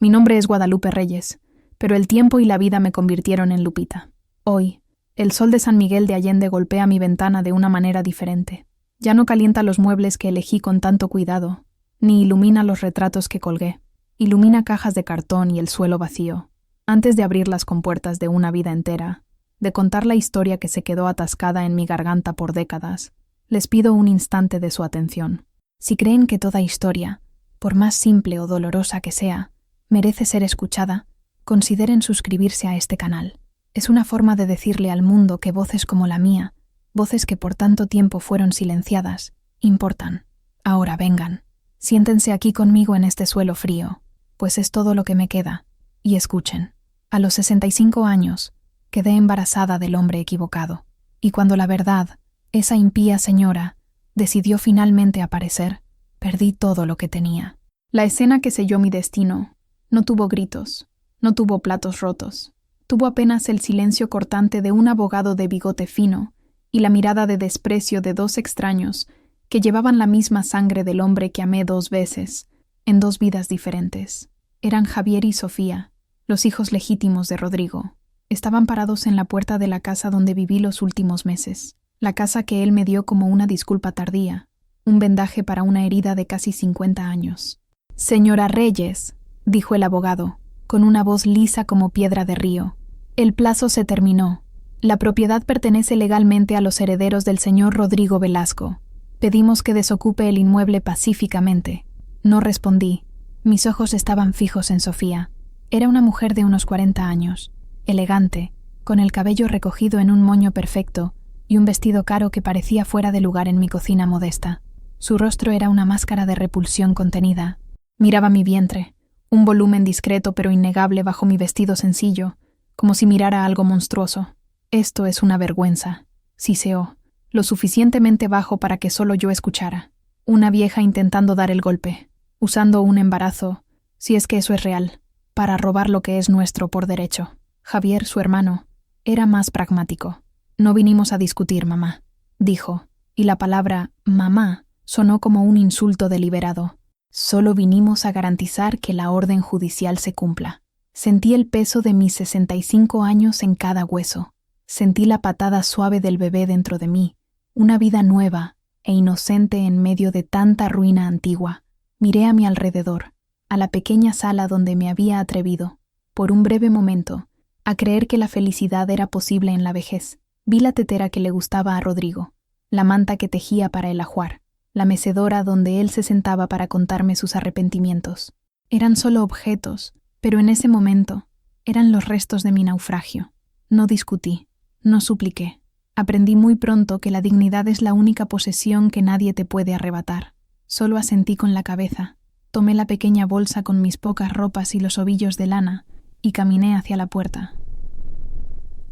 Mi nombre es Guadalupe Reyes, pero el tiempo y la vida me convirtieron en Lupita. Hoy, el sol de San Miguel de Allende golpea mi ventana de una manera diferente. Ya no calienta los muebles que elegí con tanto cuidado, ni ilumina los retratos que colgué. Ilumina cajas de cartón y el suelo vacío. Antes de abrir las compuertas de una vida entera, de contar la historia que se quedó atascada en mi garganta por décadas, les pido un instante de su atención. Si creen que toda historia, por más simple o dolorosa que sea, merece ser escuchada, consideren suscribirse a este canal. Es una forma de decirle al mundo que voces como la mía, voces que por tanto tiempo fueron silenciadas, importan. Ahora vengan, siéntense aquí conmigo en este suelo frío, pues es todo lo que me queda, y escuchen. A los 65 años, quedé embarazada del hombre equivocado, y cuando la verdad, esa impía señora, decidió finalmente aparecer, perdí todo lo que tenía. La escena que selló mi destino no tuvo gritos, no tuvo platos rotos, tuvo apenas el silencio cortante de un abogado de bigote fino y la mirada de desprecio de dos extraños que llevaban la misma sangre del hombre que amé 2 veces, en 2 vidas diferentes. Eran Javier y Sofía, los hijos legítimos de Rodrigo. Estaban parados en la puerta de la casa donde viví los últimos meses, la casa que él me dio como una disculpa tardía, un vendaje para una herida de casi 50 años. «Señora Reyes», dijo el abogado, con una voz lisa como piedra de río, «el plazo se terminó. La propiedad pertenece legalmente a los herederos del señor Rodrigo Velasco. Pedimos que desocupe el inmueble pacíficamente». No respondí. Mis ojos estaban fijos en Sofía. Era una mujer de unos 40 años, elegante, con el cabello recogido en un moño perfecto y un vestido caro que parecía fuera de lugar en mi cocina modesta. Su rostro era una máscara de repulsión contenida. Miraba mi vientre, un volumen discreto pero innegable bajo mi vestido sencillo, como si mirara algo monstruoso. «Esto es una vergüenza», siseó, lo suficientemente bajo para que solo yo escuchara. Una vieja intentando dar el golpe, usando un embarazo, si es que eso es real, para robar lo que es nuestro por derecho. Javier, su hermano, era más pragmático. «No vinimos a discutir, mamá», dijo, y la palabra «mamá» sonó como un insulto deliberado. «Solo vinimos a garantizar que la orden judicial se cumpla». Sentí el peso de mis 65 años en cada hueso. Sentí la patada suave del bebé dentro de mí, una vida nueva e inocente en medio de tanta ruina antigua. Miré a mi alrededor, a la pequeña sala donde me había atrevido, por un breve momento, a creer que la felicidad era posible en la vejez. Vi la tetera que le gustaba a Rodrigo, la manta que tejía para el ajuar, la mecedora donde él se sentaba para contarme sus arrepentimientos. Eran solo objetos, pero en ese momento eran los restos de mi naufragio. No discutí, no supliqué. Aprendí muy pronto que la dignidad es la única posesión que nadie te puede arrebatar. Solo asentí con la cabeza, tomé la pequeña bolsa con mis pocas ropas y los ovillos de lana y caminé hacia la puerta.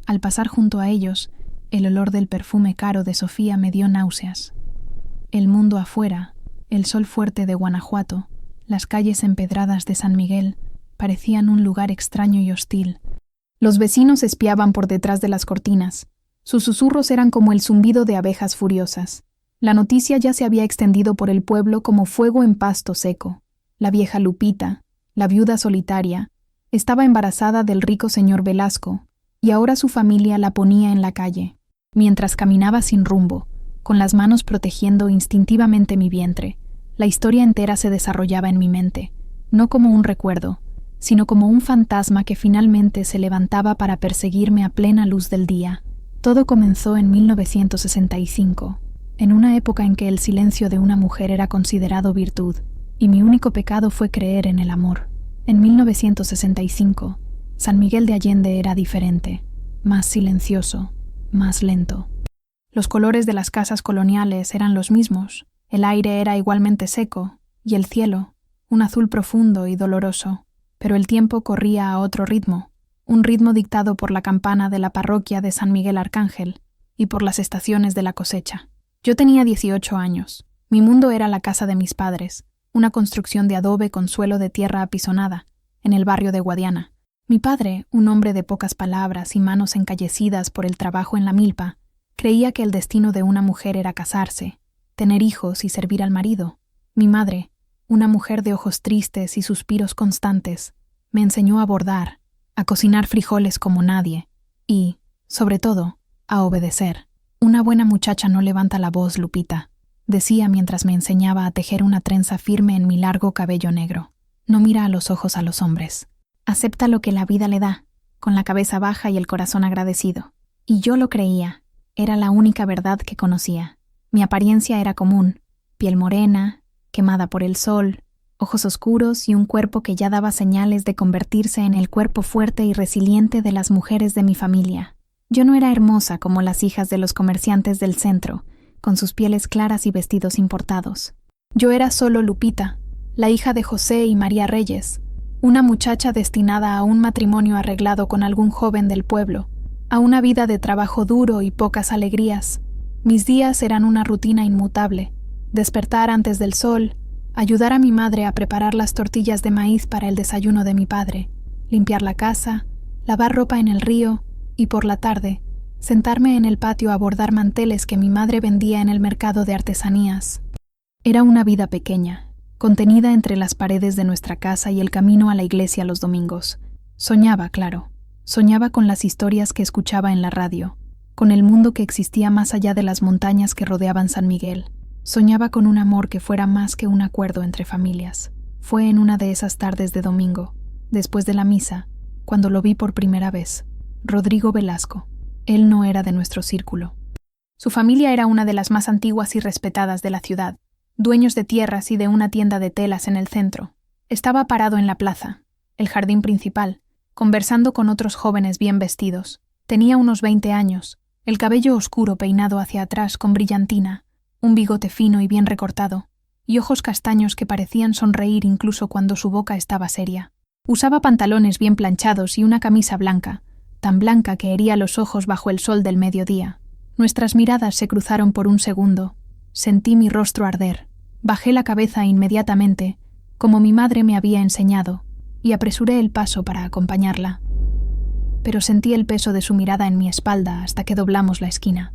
Al pasar junto a ellos, el olor del perfume caro de Sofía me dio náuseas. El mundo afuera, el sol fuerte de Guanajuato, las calles empedradas de San Miguel, parecían un lugar extraño y hostil. Los vecinos espiaban por detrás de las cortinas. Sus susurros eran como el zumbido de abejas furiosas. La noticia ya se había extendido por el pueblo como fuego en pasto seco. La vieja Lupita, la viuda solitaria, estaba embarazada del rico señor Velasco, y ahora su familia la ponía en la calle. Mientras caminaba sin rumbo, con las manos protegiendo instintivamente mi vientre, la historia entera se desarrollaba en mi mente, no como un recuerdo, sino como un fantasma que finalmente se levantaba para perseguirme a plena luz del día. Todo comenzó en 1965, en una época en que el silencio de una mujer era considerado virtud, y mi único pecado fue creer en el amor. En 1965, San Miguel de Allende era diferente, más silencioso, más lento. Los colores de las casas coloniales eran los mismos, el aire era igualmente seco, y el cielo, un azul profundo y doloroso. Pero el tiempo corría a otro ritmo, un ritmo dictado por la campana de la parroquia de San Miguel Arcángel y por las estaciones de la cosecha. Yo tenía 18 años. Mi mundo era la casa de mis padres, una construcción de adobe con suelo de tierra apisonada, en el barrio de Guadiana. Mi padre, un hombre de pocas palabras y manos encallecidas por el trabajo en la milpa, creía que el destino de una mujer era casarse, tener hijos y servir al marido. Mi madre, una mujer de ojos tristes y suspiros constantes, Me enseñó a bordar, a cocinar frijoles como nadie y, sobre todo, a obedecer. Una buena muchacha no levanta la voz, Lupita, decía mientras me enseñaba a tejer una trenza firme en mi largo cabello negro. No mira a los ojos a los hombres. Acepta lo que la vida le da, con la cabeza baja y el corazón agradecido. Y yo lo creía. Era la única verdad que conocía. Mi apariencia era común: piel morena, quemada por el sol, ojos oscuros y un cuerpo que ya daba señales de convertirse en el cuerpo fuerte y resiliente de las mujeres de mi familia. Yo no era hermosa como las hijas de los comerciantes del centro, con sus pieles claras y vestidos importados. Yo era solo Lupita, la hija de José y María Reyes, una muchacha destinada a un matrimonio arreglado con algún joven del pueblo, a una vida de trabajo duro y pocas alegrías. Mis días eran una rutina inmutable: despertar antes del sol, ayudar a mi madre a preparar las tortillas de maíz para el desayuno de mi padre, limpiar la casa, lavar ropa en el río y, por la tarde, sentarme en el patio a bordar manteles que mi madre vendía en el mercado de artesanías. Era una vida pequeña, contenida entre las paredes de nuestra casa y el camino a la iglesia los domingos. Soñaba, claro. Soñaba con las historias que escuchaba en la radio, con el mundo que existía más allá de las montañas que rodeaban San Miguel. Soñaba con un amor que fuera más que un acuerdo entre familias. Fue en una de esas tardes de domingo, después de la misa, cuando lo vi por primera vez. Rodrigo Velasco. Él no era de nuestro círculo. Su familia era una de las más antiguas y respetadas de la ciudad, dueños de tierras y de una tienda de telas en el centro. Estaba parado en la plaza, el jardín principal, conversando con otros jóvenes bien vestidos. Tenía unos 20 años, el cabello oscuro peinado hacia atrás con brillantina, un bigote fino y bien recortado, y ojos castaños que parecían sonreír incluso cuando su boca estaba seria. Usaba pantalones bien planchados y una camisa blanca, tan blanca que hería los ojos bajo el sol del mediodía. Nuestras miradas se cruzaron por un segundo. Sentí mi rostro arder. Bajé la cabeza inmediatamente, como mi madre me había enseñado, y apresuré el paso para acompañarla. Pero sentí el peso de su mirada en mi espalda hasta que doblamos la esquina.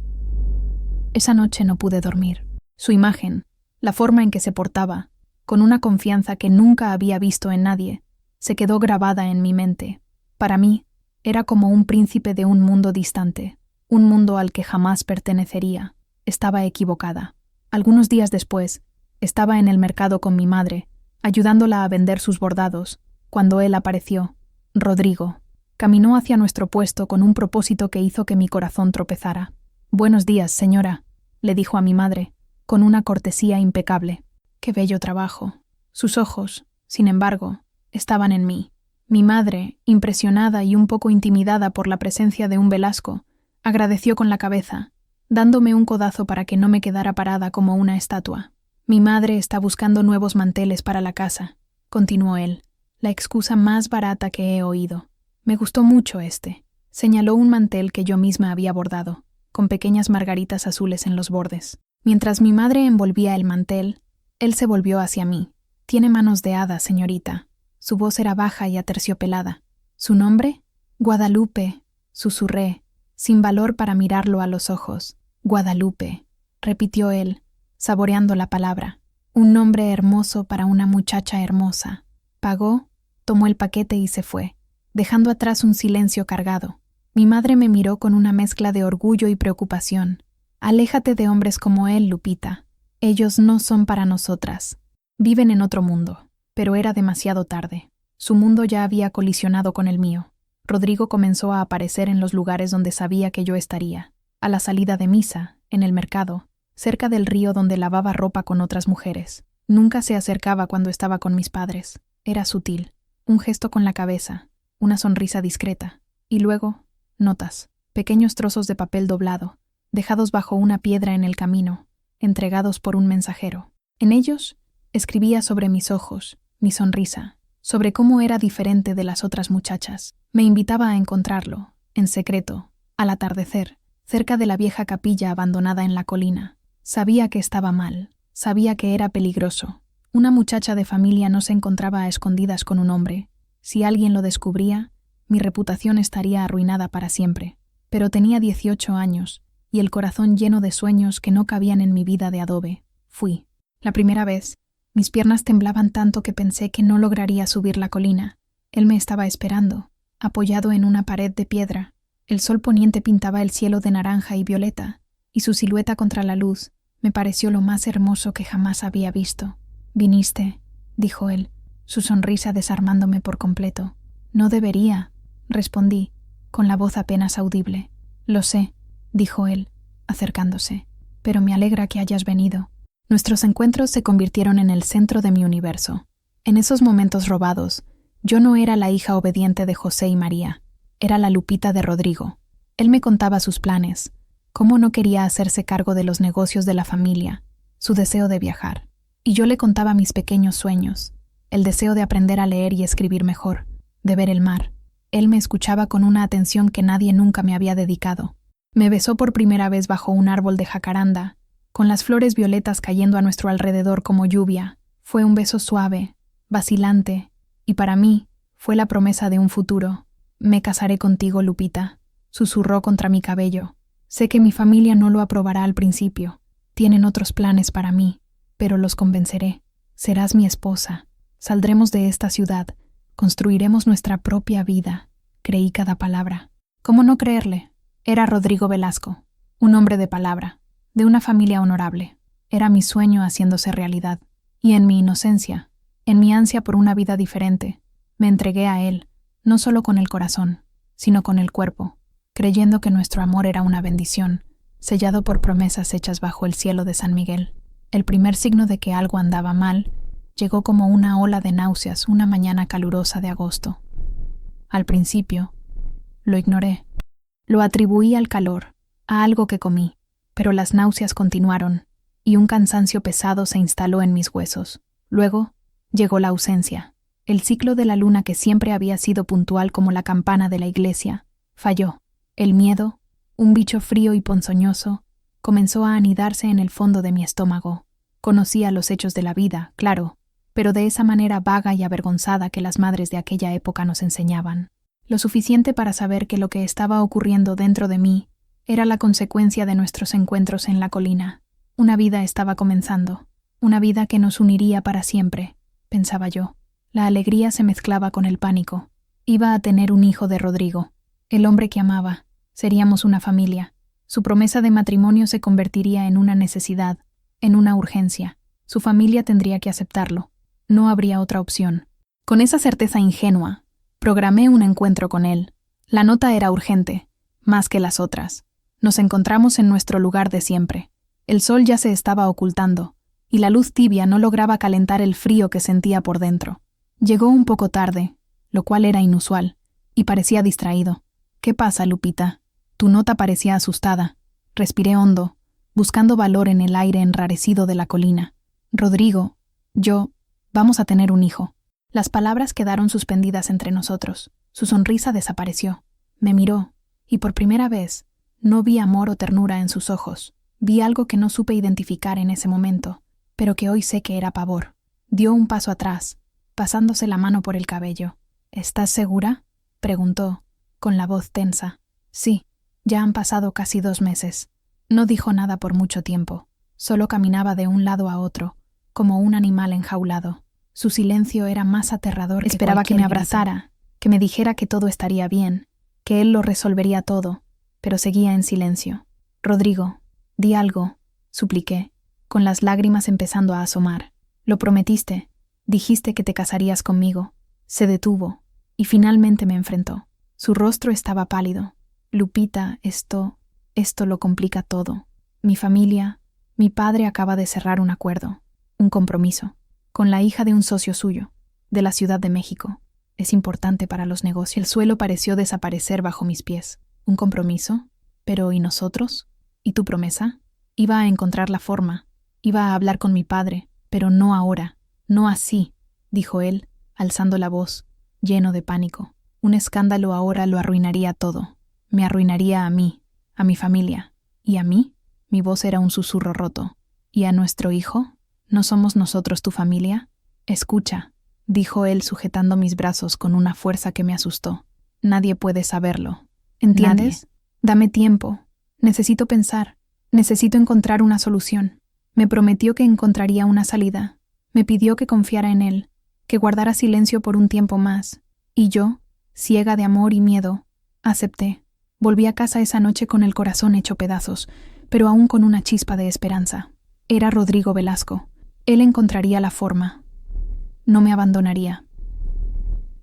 Esa noche no pude dormir. Su imagen, la forma en que se portaba, con una confianza que nunca había visto en nadie, se quedó grabada en mi mente. Para mí, era como un príncipe de un mundo distante, un mundo al que jamás pertenecería. Estaba equivocada. Algunos días después, estaba en el mercado con mi madre, ayudándola a vender sus bordados, cuando él apareció. Rodrigo. Caminó hacia nuestro puesto con un propósito que hizo que mi corazón tropezara. «Buenos días, señora», le dijo a mi madre, con una cortesía impecable. «Qué bello trabajo». Sus ojos, sin embargo, estaban en mí. Mi madre, impresionada y un poco intimidada por la presencia de un Velasco, agradeció con la cabeza, dándome un codazo para que no me quedara parada como una estatua. «Mi madre está buscando nuevos manteles para la casa», continuó él, «la excusa más barata que he oído. Me gustó mucho este». Señaló un mantel que yo misma había bordado, con pequeñas margaritas azules en los bordes. Mientras mi madre envolvía el mantel, él se volvió hacia mí. «Tiene manos de hada, señorita». Su voz era baja y aterciopelada. «¿Su nombre?» «Guadalupe», susurré, sin valor para mirarlo a los ojos. «Guadalupe», repitió él, saboreando la palabra. «Un nombre hermoso para una muchacha hermosa». Pagó, tomó el paquete y se fue, dejando atrás un silencio cargado. Mi madre me miró con una mezcla de orgullo y preocupación. «Aléjate de hombres como él, Lupita. Ellos no son para nosotras. Viven en otro mundo». Pero era demasiado tarde. Su mundo ya había colisionado con el mío. Rodrigo comenzó a aparecer en los lugares donde sabía que yo estaría. A la salida de misa, en el mercado, cerca del río donde lavaba ropa con otras mujeres. Nunca se acercaba cuando estaba con mis padres. Era sutil. Un gesto con la cabeza, una sonrisa discreta. Y luego, notas, pequeños trozos de papel doblado, dejados bajo una piedra en el camino, entregados por un mensajero. En ellos, escribía sobre mis ojos, mi sonrisa, sobre cómo era diferente de las otras muchachas. Me invitaba a encontrarlo, en secreto, al atardecer, cerca de la vieja capilla abandonada en la colina. Sabía que estaba mal, sabía que era peligroso. Una muchacha de familia no se encontraba a escondidas con un hombre. Si alguien lo descubría, mi reputación estaría arruinada para siempre. Pero tenía 18 años, y el corazón lleno de sueños que no cabían en mi vida de adobe. Fui. La primera vez, mis piernas temblaban tanto que pensé que no lograría subir la colina. Él me estaba esperando, apoyado en una pared de piedra. El sol poniente pintaba el cielo de naranja y violeta, y su silueta contra la luz me pareció lo más hermoso que jamás había visto. «Viniste», dijo él, su sonrisa desarmándome por completo. «No debería», respondí, con la voz apenas audible. «Lo sé», dijo él, acercándose, «pero me alegra que hayas venido». Nuestros encuentros se convirtieron en el centro de mi universo. En esos momentos robados, yo no era la hija obediente de José y María, era la Lupita de Rodrigo. Él me contaba sus planes, cómo no quería hacerse cargo de los negocios de la familia, su deseo de viajar. Y yo le contaba mis pequeños sueños, el deseo de aprender a leer y escribir mejor, de ver el mar. Él me escuchaba con una atención que nadie nunca me había dedicado. Me besó por primera vez bajo un árbol de jacaranda, con las flores violetas cayendo a nuestro alrededor como lluvia. Fue un beso suave, vacilante, y para mí fue la promesa de un futuro. «Me casaré contigo, Lupita», susurró contra mi cabello. «Sé que mi familia no lo aprobará al principio. Tienen otros planes para mí, pero los convenceré. Serás mi esposa. Saldremos de esta ciudad. Construiremos nuestra propia vida». Creí cada palabra. ¿Cómo no creerle? Era Rodrigo Velasco, un hombre de palabra, de una familia honorable. Era mi sueño haciéndose realidad. Y en mi inocencia, en mi ansia por una vida diferente, me entregué a él, no solo con el corazón, sino con el cuerpo, creyendo que nuestro amor era una bendición, sellado por promesas hechas bajo el cielo de San Miguel. El primer signo de que algo andaba mal llegó como una ola de náuseas una mañana calurosa de agosto. Al principio, lo ignoré. Lo atribuí al calor, a algo que comí, pero las náuseas continuaron, y un cansancio pesado se instaló en mis huesos. Luego, llegó la ausencia. El ciclo de la luna, que siempre había sido puntual como la campana de la iglesia, falló. El miedo, un bicho frío y ponzoñoso, comenzó a anidarse en el fondo de mi estómago. Conocía los hechos de la vida, claro, pero de esa manera vaga y avergonzada que las madres de aquella época nos enseñaban. Lo suficiente para saber que lo que estaba ocurriendo dentro de mí era la consecuencia de nuestros encuentros en la colina. Una vida estaba comenzando, una vida que nos uniría para siempre, pensaba yo. La alegría se mezclaba con el pánico. Iba a tener un hijo de Rodrigo, el hombre que amaba. Seríamos una familia. Su promesa de matrimonio se convertiría en una necesidad, en una urgencia. Su familia tendría que aceptarlo. No habría otra opción. Con esa certeza ingenua, programé un encuentro con él. La nota era urgente, más que las otras. Nos encontramos en nuestro lugar de siempre. El sol ya se estaba ocultando, y la luz tibia no lograba calentar el frío que sentía por dentro. Llegó un poco tarde, lo cual era inusual, y parecía distraído. «¿Qué pasa, Lupita?» Tu nota parecía asustada. Respiré hondo, buscando valor en el aire enrarecido de la colina. «Rodrigo, vamos a tener un hijo». Las palabras quedaron suspendidas entre nosotros. Su sonrisa desapareció. Me miró, y por primera vez no vi amor o ternura en sus ojos. Vi algo que no supe identificar en ese momento, pero que hoy sé que era pavor. Dio un paso atrás, pasándose la mano por el cabello. «¿Estás segura?», preguntó, con la voz tensa. «Sí, ya han pasado casi 2 meses». No dijo nada por mucho tiempo. Solo caminaba de un lado a otro, como un animal enjaulado. Su silencio era más aterrador que esperaba que me abrazara, que me dijera que todo estaría bien, que él lo resolvería todo, pero seguía en silencio. «Rodrigo, di algo», supliqué, con las lágrimas empezando a asomar. «Lo prometiste. Dijiste que te casarías conmigo». Se detuvo, y finalmente me enfrentó. Su rostro estaba pálido. «Lupita, esto lo complica todo. Mi familia, mi padre acaba de cerrar un acuerdo, un compromiso, con la hija de un socio suyo, de la Ciudad de México. Es importante para los negocios». El suelo pareció desaparecer bajo mis pies. «¿Un compromiso? Pero ¿y nosotros? ¿Y tu promesa?» Iba a encontrar la forma. Iba a hablar con mi padre, pero no ahora, no así, dijo él, alzando la voz, lleno de pánico. Un escándalo ahora lo arruinaría todo. Me arruinaría a mí, a mi familia. ¿Y a mí? Mi voz era un susurro roto. ¿Y a nuestro hijo? ¿No somos nosotros tu familia? Escucha, dijo él sujetando mis brazos con una fuerza que me asustó. Nadie puede saberlo. ¿Entiendes? Nadie. Dame tiempo. Necesito pensar. Necesito encontrar una solución. Me prometió que encontraría una salida. Me pidió que confiara en él, que guardara silencio por un tiempo más. Y yo, ciega de amor y miedo, acepté. Volví a casa esa noche con el corazón hecho pedazos, pero aún con una chispa de esperanza. Era Rodrigo Velasco. Él encontraría la forma. No me abandonaría.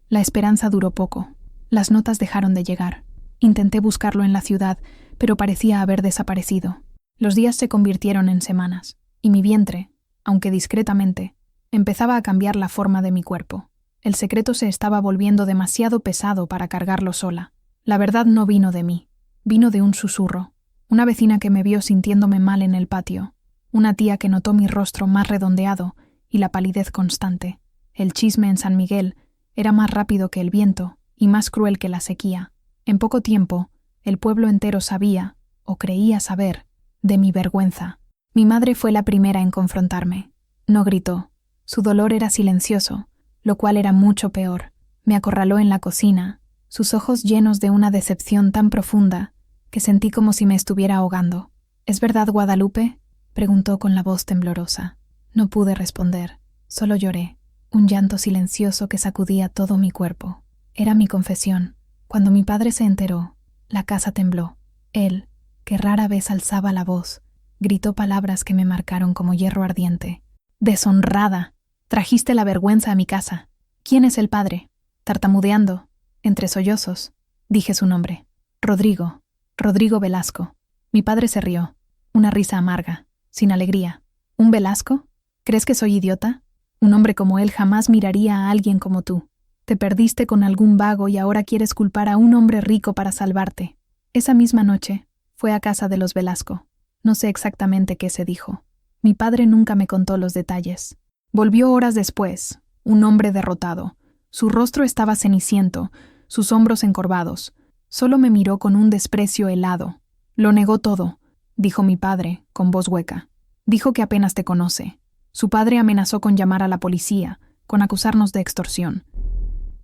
La esperanza duró poco. Las notas dejaron de llegar. Intenté buscarlo en la ciudad, pero parecía haber desaparecido. Los días se convirtieron en semanas, y mi vientre, aunque discretamente, empezaba a cambiar la forma de mi cuerpo. El secreto se estaba volviendo demasiado pesado para cargarlo sola. La verdad no vino de mí, vino de un susurro. Una vecina que me vio sintiéndome mal en el patio. Una tía que notó mi rostro más redondeado y la palidez constante. El chisme en San Miguel era más rápido que el viento y más cruel que la sequía. En poco tiempo, el pueblo entero sabía, o creía saber, de mi vergüenza. Mi madre fue la primera en confrontarme. No gritó. Su dolor era silencioso, lo cual era mucho peor. Me acorraló en la cocina, sus ojos llenos de una decepción tan profunda que sentí como si me estuviera ahogando. ¿Es verdad, Guadalupe?, preguntó con la voz temblorosa. No pude responder, solo lloré, un llanto silencioso que sacudía todo mi cuerpo. Era mi confesión. Cuando mi padre se enteró, la casa tembló. Él, que rara vez alzaba la voz, gritó palabras que me marcaron como hierro ardiente. «¡Deshonrada! Trajiste la vergüenza a mi casa. ¿Quién es el padre?» Tartamudeando, entre sollozos, dije su nombre. Rodrigo Velasco. Mi padre se rió. Una risa amarga, sin alegría. ¿Un Velasco? ¿Crees que soy idiota? Un hombre como él jamás miraría a alguien como tú. Te perdiste con algún vago y ahora quieres culpar a un hombre rico para salvarte. Esa misma noche fue a casa de los Velasco. No sé exactamente qué se dijo. Mi padre nunca me contó los detalles. Volvió horas después, un hombre derrotado. Su rostro estaba ceniciento, sus hombros encorvados. Solo me miró con un desprecio helado. Lo negó todo, dijo mi padre, con voz hueca. Dijo que apenas te conoce. Su padre amenazó con llamar a la policía, con acusarnos de extorsión.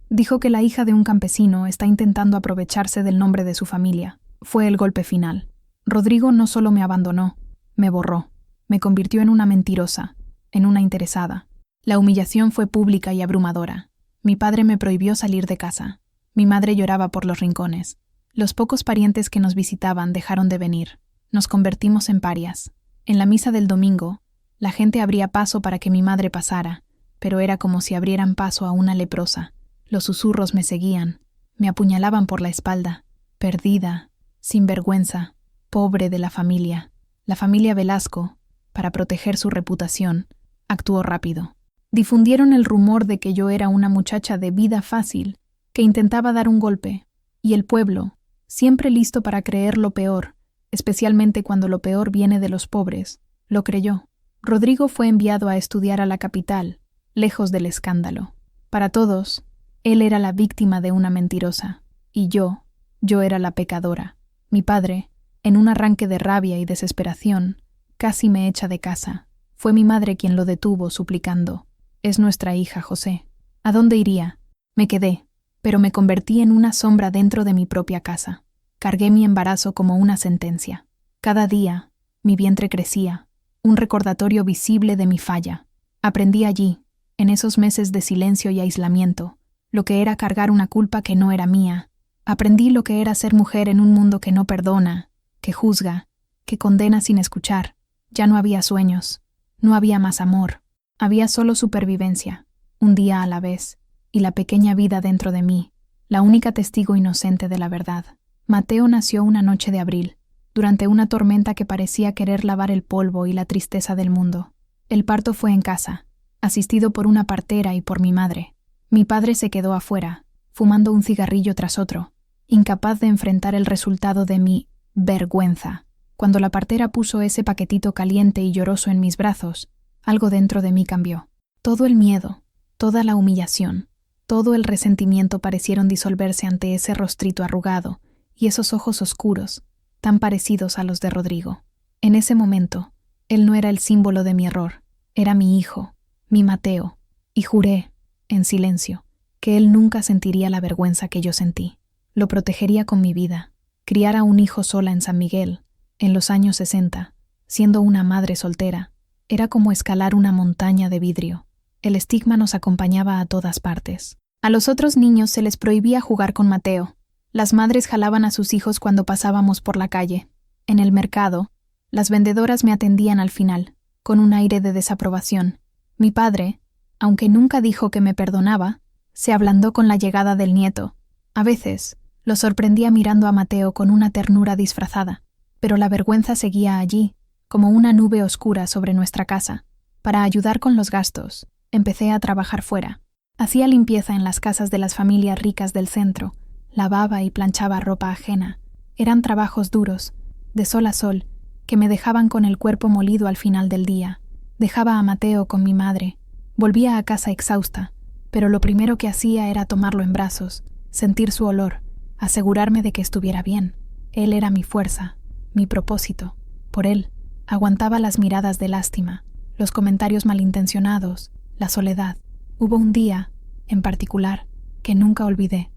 Dijo que la hija de un campesino está intentando aprovecharse del nombre de su familia. Fue el golpe final. Rodrigo no solo me abandonó, me borró. Me convirtió en una mentirosa, en una interesada. La humillación fue pública y abrumadora. Mi padre me prohibió salir de casa. Mi madre lloraba por los rincones. Los pocos parientes que nos visitaban dejaron de venir. Nos convertimos en parias. En la misa del domingo, la gente abría paso para que mi madre pasara, pero era como si abrieran paso a una leprosa. Los susurros me seguían, me apuñalaban por la espalda. Perdida, sin vergüenza, pobre de la familia. La familia Velasco, para proteger su reputación, actuó rápido. Difundieron el rumor de que yo era una muchacha de vida fácil, que intentaba dar un golpe, y el pueblo, siempre listo para creer lo peor, especialmente cuando lo peor viene de los pobres, lo creyó. Rodrigo fue enviado a estudiar a la capital, lejos del escándalo. Para todos, él era la víctima de una mentirosa, y yo era la pecadora. Mi padre, en un arranque de rabia y desesperación, casi me echa de casa. Fue mi madre quien lo detuvo, suplicando: «Es nuestra hija, José». ¿A dónde iría? Me quedé, pero me convertí en una sombra dentro de mi propia casa. Cargué mi embarazo como una sentencia. Cada día, mi vientre crecía, un recordatorio visible de mi falla. Aprendí allí, en esos meses de silencio y aislamiento, lo que era cargar una culpa que no era mía. Aprendí lo que era ser mujer en un mundo que no perdona, que juzga, que condena sin escuchar. Ya no había sueños, no había más amor, había solo supervivencia, un día a la vez, y la pequeña vida dentro de mí, la única testigo inocente de la verdad. Mateo nació una noche de abril, durante una tormenta que parecía querer lavar el polvo y la tristeza del mundo. El parto fue en casa, asistido por una partera y por mi madre. Mi padre se quedó afuera, fumando un cigarrillo tras otro, incapaz de enfrentar el resultado de mi vergüenza. Cuando la partera puso ese paquetito caliente y lloroso en mis brazos, algo dentro de mí cambió. Todo el miedo, toda la humillación, todo el resentimiento parecieron disolverse ante ese rostrito arrugado y esos ojos oscuros, tan parecidos a los de Rodrigo. En ese momento, él no era el símbolo de mi error, era mi hijo, mi Mateo, y juré, en silencio, que él nunca sentiría la vergüenza que yo sentí. Lo protegería con mi vida. Criar a un hijo sola en San Miguel, en los años 60, siendo una madre soltera, era como escalar una montaña de vidrio. El estigma nos acompañaba a todas partes. A los otros niños se les prohibía jugar con Mateo. Las madres jalaban a sus hijos cuando pasábamos por la calle. En el mercado, las vendedoras me atendían al final, con un aire de desaprobación. Mi padre, aunque nunca dijo que me perdonaba, se ablandó con la llegada del nieto. A veces, lo sorprendía mirando a Mateo con una ternura disfrazada, pero la vergüenza seguía allí, como una nube oscura sobre nuestra casa. Para ayudar con los gastos, empecé a trabajar fuera. Hacía limpieza en las casas de las familias ricas del centro, lavaba y planchaba ropa ajena. Eran trabajos duros, de sol a sol, que me dejaban con el cuerpo molido al final del día. Dejaba a Mateo con mi madre. Volvía a casa exhausta, pero lo primero que hacía era tomarlo en brazos, sentir su olor, asegurarme de que estuviera bien. Él era mi fuerza, mi propósito. Por él, aguantaba las miradas de lástima, los comentarios malintencionados, la soledad. Hubo un día, en particular, que nunca olvidé.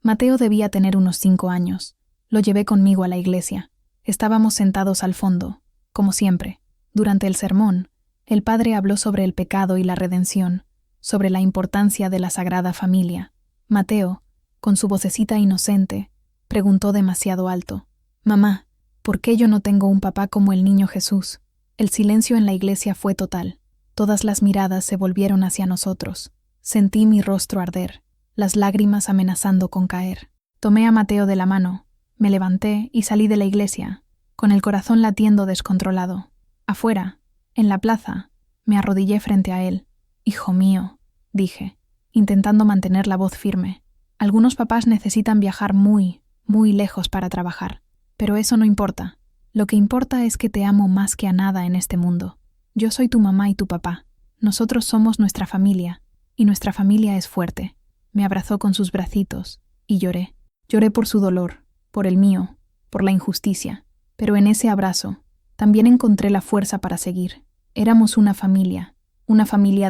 Mateo debía tener unos 5 años. Lo llevé conmigo a la iglesia. Estábamos sentados al fondo, como siempre. Durante el sermón, el padre habló sobre el pecado y la redención, sobre la importancia de la Sagrada Familia. Mateo, con su vocecita inocente, preguntó demasiado alto: «Mamá, ¿por qué yo no tengo un papá como el niño Jesús?». El silencio en la iglesia fue total. Todas las miradas se volvieron hacia nosotros. Sentí mi rostro arder, las lágrimas amenazando con caer. Tomé a Mateo de la mano, me levanté y salí de la iglesia, con el corazón latiendo descontrolado. Afuera, en la plaza, me arrodillé frente a él. «Hijo mío», dije, intentando mantener la voz firme. Algunos papás necesitan viajar muy, muy lejos para trabajar, pero eso no importa. Lo que importa es que te amo más que a nada en este mundo. Yo soy tu mamá y tu papá. Nosotros somos nuestra familia, y nuestra familia es fuerte. Me abrazó con sus bracitos, y lloré. Lloré por su dolor, por el mío, por la injusticia. Pero en ese abrazo, también encontré la fuerza para seguir. Éramos una familia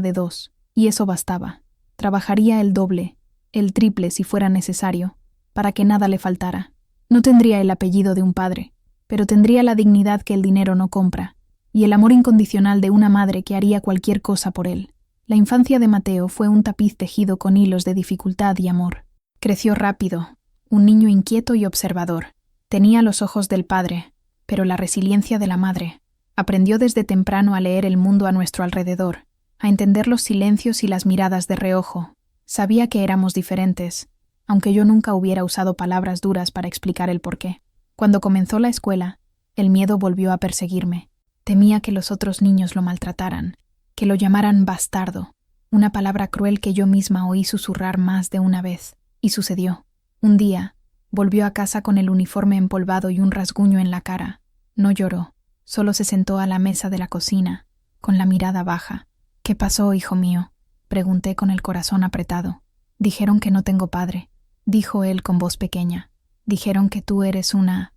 de 2, y eso bastaba. Trabajaría el doble, el triple si fuera necesario, para que nada le faltara. No tendría el apellido de un padre, pero tendría la dignidad que el dinero no compra, y el amor incondicional de una madre que haría cualquier cosa por él. La infancia de Mateo fue un tapiz tejido con hilos de dificultad y amor. Creció rápido, un niño inquieto y observador. Tenía los ojos del padre, pero la resiliencia de la madre. Aprendió desde temprano a leer el mundo a nuestro alrededor, a entender los silencios y las miradas de reojo. Sabía que éramos diferentes, aunque yo nunca hubiera usado palabras duras para explicar el porqué. Cuando comenzó la escuela, el miedo volvió a perseguirme. Temía que los otros niños lo maltrataran, que lo llamaran bastardo, una palabra cruel que yo misma oí susurrar más de una vez. Y sucedió. Un día, volvió a casa con el uniforme empolvado y un rasguño en la cara. No lloró, solo se sentó a la mesa de la cocina, con la mirada baja. «¿Qué pasó, hijo mío?», pregunté con el corazón apretado. «Dijeron que no tengo padre», dijo él con voz pequeña. «Dijeron que tú eres una...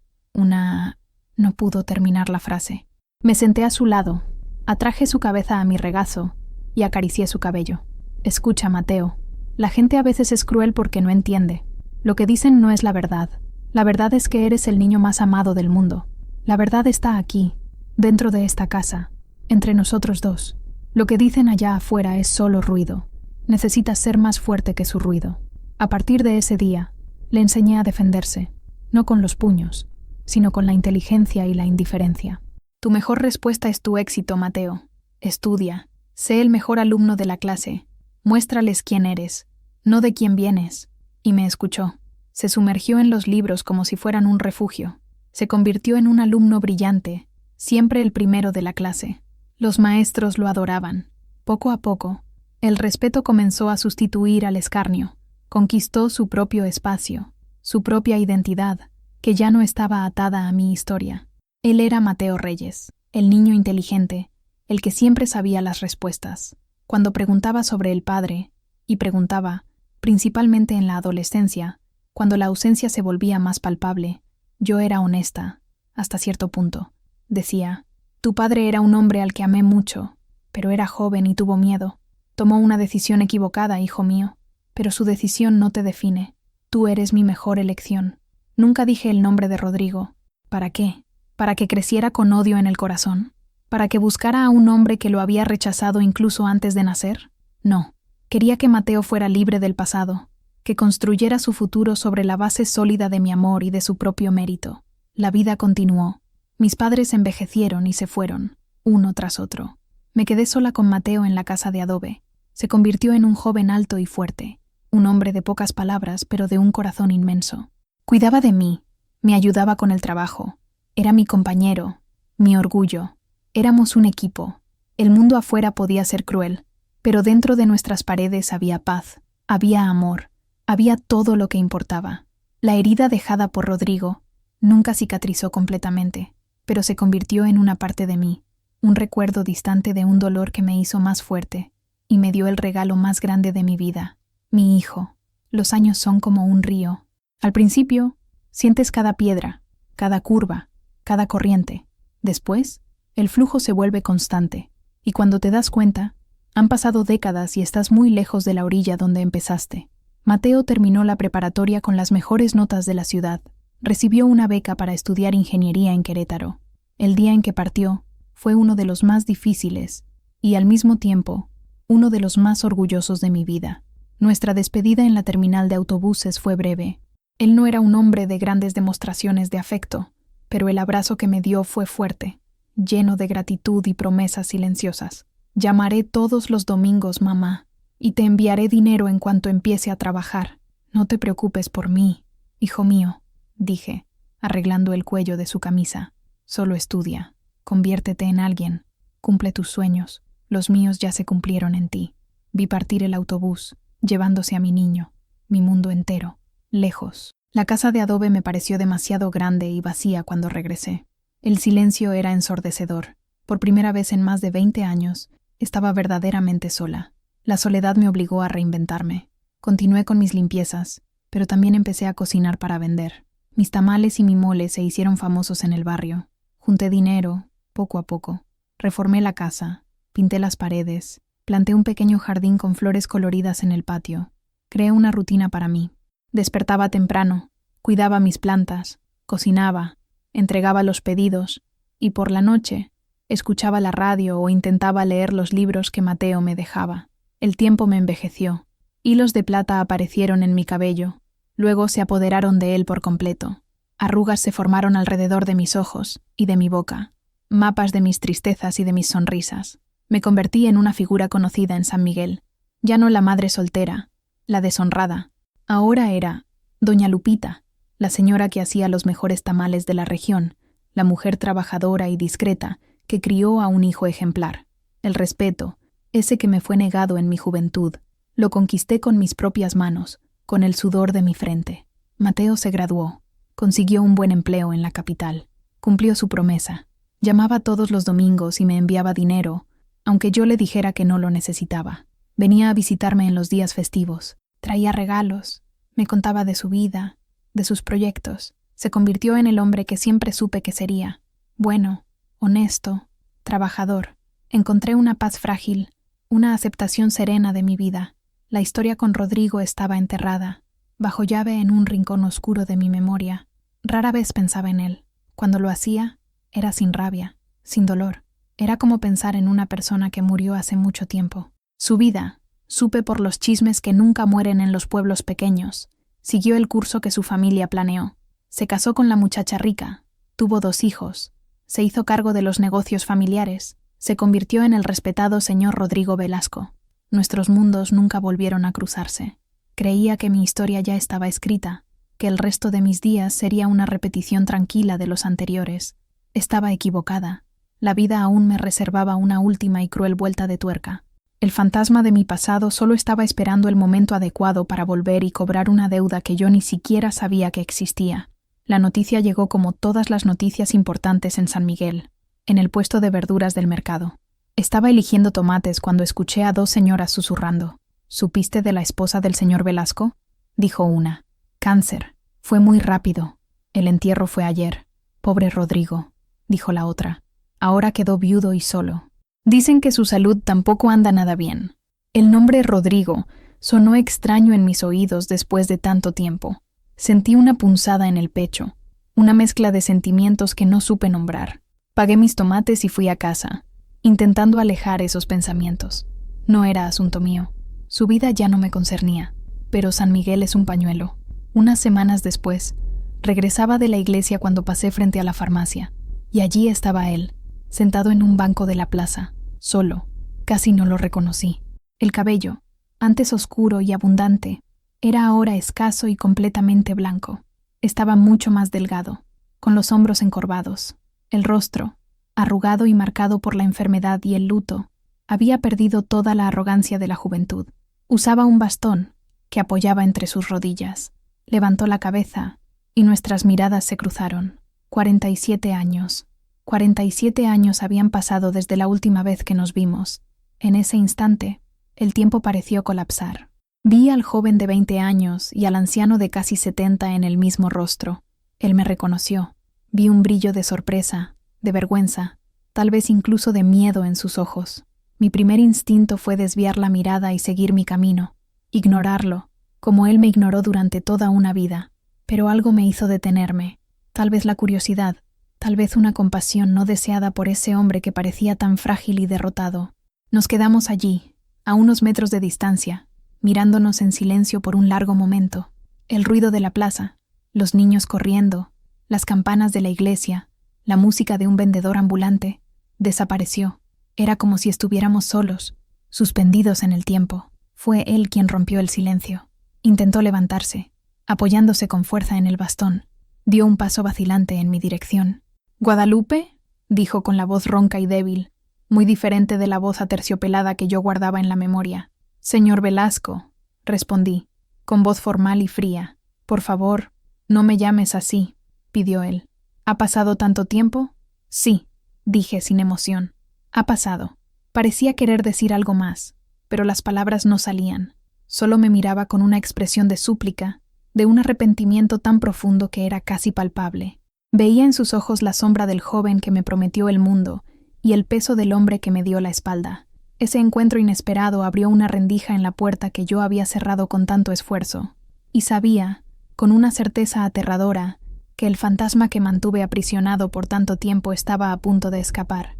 No pudo terminar la frase. Me senté a su lado, atraje su cabeza a mi regazo y acaricié su cabello. «Escucha, Mateo, la gente a veces es cruel porque no entiende. Lo que dicen no es la verdad. La verdad es que eres el niño más amado del mundo. La verdad está aquí, dentro de esta casa, entre nosotros 2. Lo que dicen allá afuera es solo ruido. Necesitas ser más fuerte que su ruido». A partir de ese día, le enseñé a defenderse, no con los puños, sino con la inteligencia y la indiferencia. «Tu mejor respuesta es tu éxito, Mateo. Estudia, sé el mejor alumno de la clase, muéstrales quién eres, no de quién vienes». Y me escuchó. Se sumergió en los libros como si fueran un refugio. Se convirtió en un alumno brillante, siempre el primero de la clase. Los maestros lo adoraban. Poco a poco, el respeto comenzó a sustituir al escarnio. Conquistó su propio espacio, su propia identidad, que ya no estaba atada a mi historia. Él era Mateo Reyes, el niño inteligente, el que siempre sabía las respuestas. Cuando preguntaba sobre el padre, y preguntaba, principalmente en la adolescencia, cuando la ausencia se volvía más palpable, yo era honesta, hasta cierto punto. Decía: «Tu padre era un hombre al que amé mucho, pero era joven y tuvo miedo. Tomó una decisión equivocada, hijo mío, pero su decisión no te define. Tú eres mi mejor elección». Nunca dije el nombre de Rodrigo. ¿Para qué? ¿Para que creciera con odio en el corazón? ¿Para que buscara a un hombre que lo había rechazado incluso antes de nacer? No. Quería que Mateo fuera libre del pasado, que construyera su futuro sobre la base sólida de mi amor y de su propio mérito. La vida continuó. Mis padres envejecieron y se fueron, uno tras otro. Me quedé sola con Mateo en la casa de adobe. Se convirtió en un joven alto y fuerte, un hombre de pocas palabras pero de un corazón inmenso. Cuidaba de mí, me ayudaba con el trabajo. Era mi compañero, mi orgullo. Éramos un equipo. El mundo afuera podía ser cruel, pero dentro de nuestras paredes había paz, había amor, había todo lo que importaba. La herida dejada por Rodrigo nunca cicatrizó completamente, pero se convirtió en una parte de mí, un recuerdo distante de un dolor que me hizo más fuerte y me dio el regalo más grande de mi vida, mi hijo. Los años son como un río. Al principio, sientes cada piedra, cada curva, cada corriente. Después, el flujo se vuelve constante, y cuando te das cuenta, han pasado décadas y estás muy lejos de la orilla donde empezaste. Mateo terminó la preparatoria con las mejores notas de la ciudad. Recibió una beca para estudiar ingeniería en Querétaro. El día en que partió fue uno de los más difíciles y, al mismo tiempo, uno de los más orgullosos de mi vida. Nuestra despedida en la terminal de autobuses fue breve. Él no era un hombre de grandes demostraciones de afecto, pero el abrazo que me dio fue fuerte, lleno de gratitud y promesas silenciosas. Llamaré todos los domingos, mamá, y te enviaré dinero en cuanto empiece a trabajar. No te preocupes por mí, hijo mío, dije, arreglando el cuello de su camisa. Solo estudia, conviértete en alguien, cumple tus sueños. Los míos ya se cumplieron en ti. Vi partir el autobús, llevándose a mi niño, mi mundo entero, lejos. La casa de adobe me pareció demasiado grande y vacía cuando regresé. El silencio era ensordecedor. Por primera vez en más de 20 años, estaba verdaderamente sola. La soledad me obligó a reinventarme. Continué con mis limpiezas, pero también empecé a cocinar para vender. Mis tamales y mi mole se hicieron famosos en el barrio. Junté dinero, poco a poco. Reformé la casa, pinté las paredes, planté un pequeño jardín con flores coloridas en el patio. Creé una rutina para mí. Despertaba temprano, cuidaba mis plantas, cocinaba, entregaba los pedidos y por la noche escuchaba la radio o intentaba leer los libros que Mateo me dejaba. El tiempo me envejeció. Hilos de plata aparecieron en mi cabello. Luego se apoderaron de él por completo. Arrugas se formaron alrededor de mis ojos y de mi boca. Mapas de mis tristezas y de mis sonrisas. Me convertí en una figura conocida en San Miguel. Ya no la madre soltera, la deshonrada. Ahora era doña Lupita, la señora que hacía los mejores tamales de la región, la mujer trabajadora y discreta que crió a un hijo ejemplar. El respeto, ese que me fue negado en mi juventud, lo conquisté con mis propias manos, con el sudor de mi frente. Mateo se graduó, consiguió un buen empleo en la capital, cumplió su promesa, llamaba todos los domingos y me enviaba dinero, aunque yo le dijera que no lo necesitaba. Venía a visitarme en los días festivos, traía regalos, me contaba de su vida, de sus proyectos. Se convirtió en el hombre que siempre supe que sería, bueno, honesto, trabajador. Encontré una paz frágil, una aceptación serena de mi vida. La historia con Rodrigo estaba enterrada, bajo llave en un rincón oscuro de mi memoria. Rara vez pensaba en él. Cuando lo hacía, era sin rabia, sin dolor. Era como pensar en una persona que murió hace mucho tiempo. Su vida, supe por los chismes que nunca mueren en los pueblos pequeños, siguió el curso que su familia planeó. Se casó con la muchacha rica, tuvo 2 hijos, se hizo cargo de los negocios familiares, se convirtió en el respetado señor Rodrigo Velasco. Nuestros mundos nunca volvieron a cruzarse. Creía que mi historia ya estaba escrita, que el resto de mis días sería una repetición tranquila de los anteriores. Estaba equivocada. La vida aún me reservaba una última y cruel vuelta de tuerca. El fantasma de mi pasado solo estaba esperando el momento adecuado para volver y cobrar una deuda que yo ni siquiera sabía que existía. La noticia llegó como todas las noticias importantes en San Miguel, en el puesto de verduras del mercado. Estaba eligiendo tomates cuando escuché a 2 señoras susurrando. ¿Supiste de la esposa del señor Velasco?, dijo una. Cáncer. Fue muy rápido. El entierro fue ayer. Pobre Rodrigo, dijo la otra. Ahora quedó viudo y solo. Dicen que su salud tampoco anda nada bien. El nombre Rodrigo sonó extraño en mis oídos después de tanto tiempo. Sentí una punzada en el pecho, una mezcla de sentimientos que no supe nombrar. Pagué mis tomates y fui a casa, intentando alejar esos pensamientos. No era asunto mío. Su vida ya no me concernía, pero San Miguel es un pañuelo. Unas semanas después, regresaba de la iglesia cuando pasé frente a la farmacia, y allí estaba él, sentado en un banco de la plaza, solo. Casi no lo reconocí. El cabello, antes oscuro y abundante, era ahora escaso y completamente blanco. Estaba mucho más delgado, con los hombros encorvados. El rostro, arrugado y marcado por la enfermedad y el luto, había perdido toda la arrogancia de la juventud. Usaba un bastón que apoyaba entre sus rodillas. Levantó la cabeza y nuestras miradas se cruzaron. 47 años. 47 años habían pasado desde la última vez que nos vimos. En ese instante, el tiempo pareció colapsar. Vi al joven de 20 años y al anciano de casi 70 en el mismo rostro. Él me reconoció. Vi un brillo de sorpresa, de vergüenza, tal vez incluso de miedo en sus ojos. Mi primer instinto fue desviar la mirada y seguir mi camino, ignorarlo, como él me ignoró durante toda una vida. Pero algo me hizo detenerme, tal vez la curiosidad, tal vez una compasión no deseada por ese hombre que parecía tan frágil y derrotado. Nos quedamos allí, a unos metros de distancia, mirándonos en silencio por un largo momento. El ruido de la plaza, los niños corriendo, las campanas de la iglesia, la música de un vendedor ambulante, desapareció. Era como si estuviéramos solos, suspendidos en el tiempo. Fue él quien rompió el silencio. Intentó levantarse, apoyándose con fuerza en el bastón. Dio un paso vacilante en mi dirección. «¿Guadalupe?», dijo con la voz ronca y débil, muy diferente de la voz aterciopelada que yo guardaba en la memoria. «Señor Velasco», respondí, con voz formal y fría. «Por favor, no me llames así», pidió él. «¿Ha pasado tanto tiempo?» «Sí», dije sin emoción. «Ha pasado». Parecía querer decir algo más, pero las palabras no salían. Solo me miraba con una expresión de súplica, de un arrepentimiento tan profundo que era casi palpable. Veía en sus ojos la sombra del joven que me prometió el mundo y el peso del hombre que me dio la espalda. Ese encuentro inesperado abrió una rendija en la puerta que yo había cerrado con tanto esfuerzo, y sabía, con una certeza aterradora, que el fantasma que mantuve aprisionado por tanto tiempo estaba a punto de escapar.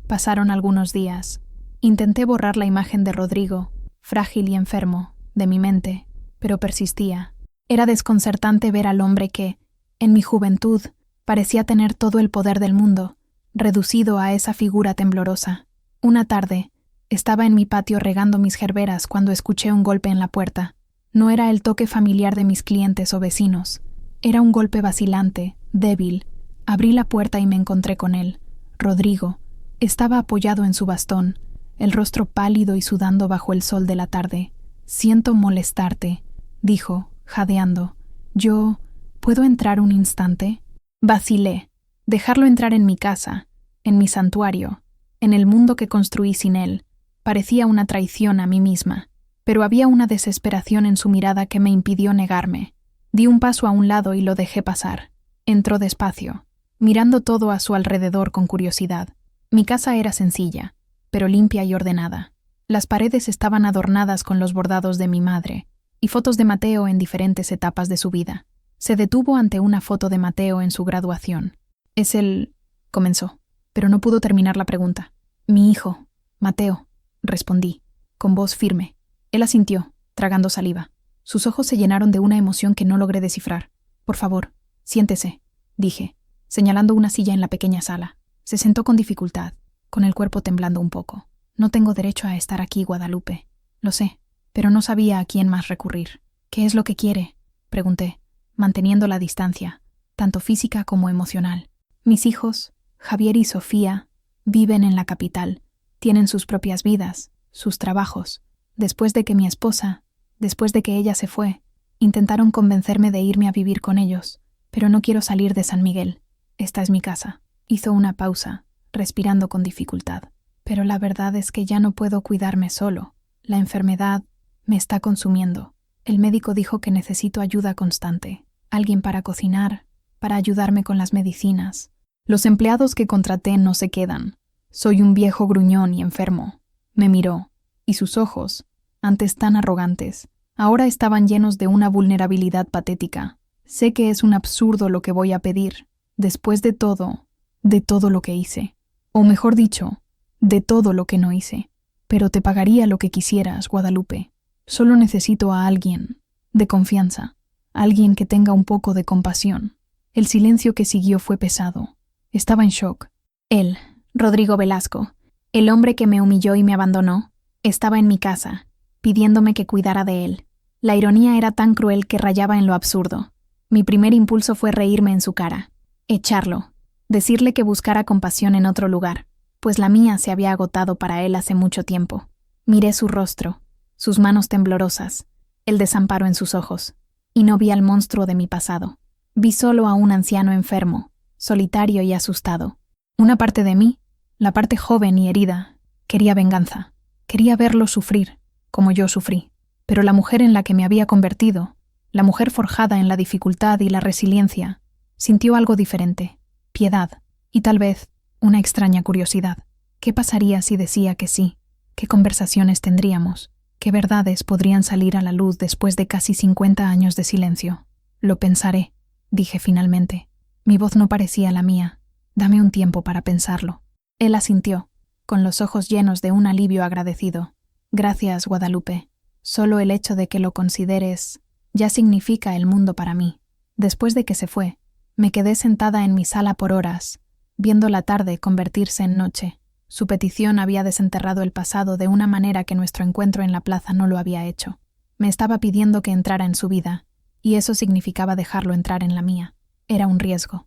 Pasaron algunos días. Intenté borrar la imagen de Rodrigo, frágil y enfermo, de mi mente, pero persistía. Era desconcertante ver al hombre que, en mi juventud, parecía tener todo el poder del mundo, reducido a esa figura temblorosa. Una tarde, estaba en mi patio regando mis gerberas cuando escuché un golpe en la puerta. No era el toque familiar de mis clientes o vecinos. Era un golpe vacilante, débil. Abrí la puerta y me encontré con él. Rodrigo. Estaba apoyado en su bastón, el rostro pálido y sudando bajo el sol de la tarde. «Siento molestarte», dijo, jadeando. «Yo... ¿puedo entrar un instante?» Vacilé. Dejarlo entrar en mi casa, en mi santuario, en el mundo que construí sin él, parecía una traición a mí misma, pero había una desesperación en su mirada que me impidió negarme. Di un paso a un lado y lo dejé pasar. Entró despacio, mirando todo a su alrededor con curiosidad. Mi casa era sencilla, pero limpia y ordenada. Las paredes estaban adornadas con los bordados de mi madre y fotos de Mateo en diferentes etapas de su vida. Se detuvo ante una foto de Mateo en su graduación. «Es el...», comenzó, pero no pudo terminar la pregunta. «Mi hijo, Mateo», respondí, con voz firme. Él asintió, tragando saliva. Sus ojos se llenaron de una emoción que no logré descifrar. «Por favor, siéntese», dije, señalando una silla en la pequeña sala. Se sentó con dificultad, con el cuerpo temblando un poco. «No tengo derecho a estar aquí, Guadalupe. Lo sé, pero no sabía a quién más recurrir». «¿Qué es lo que quiere?», pregunté, manteniendo la distancia, tanto física como emocional. «Mis hijos, Javier y Sofía, viven en la capital. Tienen sus propias vidas, sus trabajos. Después de que mi esposa, después de que ella se fue, intentaron convencerme de irme a vivir con ellos, pero no quiero salir de San Miguel. Esta es mi casa». Hizo una pausa, respirando con dificultad. «Pero la verdad es que ya no puedo cuidarme solo. La enfermedad me está consumiendo. El médico dijo que necesito ayuda constante. Alguien para cocinar, para ayudarme con las medicinas. Los empleados que contraté no se quedan. Soy un viejo gruñón y enfermo». Me miró, y sus ojos, antes tan arrogantes, ahora estaban llenos de una vulnerabilidad patética. «Sé que es un absurdo lo que voy a pedir. Después de todo lo que hice. O mejor dicho, de todo lo que no hice. Pero te pagaría lo que quisieras, Guadalupe. Solo necesito a alguien de confianza, alguien que tenga un poco de compasión. El silencio que siguió fue pesado. Estaba en shock. Él, Rodrigo Velasco, el hombre que me humilló y me abandonó, estaba en mi casa, pidiéndome que cuidara de él. La ironía era tan cruel que rayaba en lo absurdo. Mi primer impulso fue reírme en su cara, echarlo, decirle que buscara compasión en otro lugar, pues la mía se había agotado para él hace mucho tiempo. Miré su rostro, sus manos temblorosas, el desamparo en sus ojos, y no vi al monstruo de mi pasado. Vi solo a un anciano enfermo, solitario y asustado. Una parte de mí, la parte joven y herida, quería venganza. Quería verlo sufrir, como yo sufrí. Pero la mujer en la que me había convertido, la mujer forjada en la dificultad y la resiliencia, sintió algo diferente, piedad y tal vez una extraña curiosidad. ¿Qué pasaría si decía que sí? ¿Qué conversaciones tendríamos? ¿Qué verdades podrían salir a la luz después de casi 50 años de silencio? Lo pensaré, dije finalmente. Mi voz no parecía la mía. Dame un tiempo para pensarlo. Él asintió, con los ojos llenos de un alivio agradecido. Gracias, Guadalupe. Solo el hecho de que lo consideres ya significa el mundo para mí. Después de que se fue, me quedé sentada en mi sala por horas, viendo la tarde convertirse en noche. Su petición había desenterrado el pasado de una manera que nuestro encuentro en la plaza no lo había hecho. Me estaba pidiendo que entrara en su vida, y eso significaba dejarlo entrar en la mía. Era un riesgo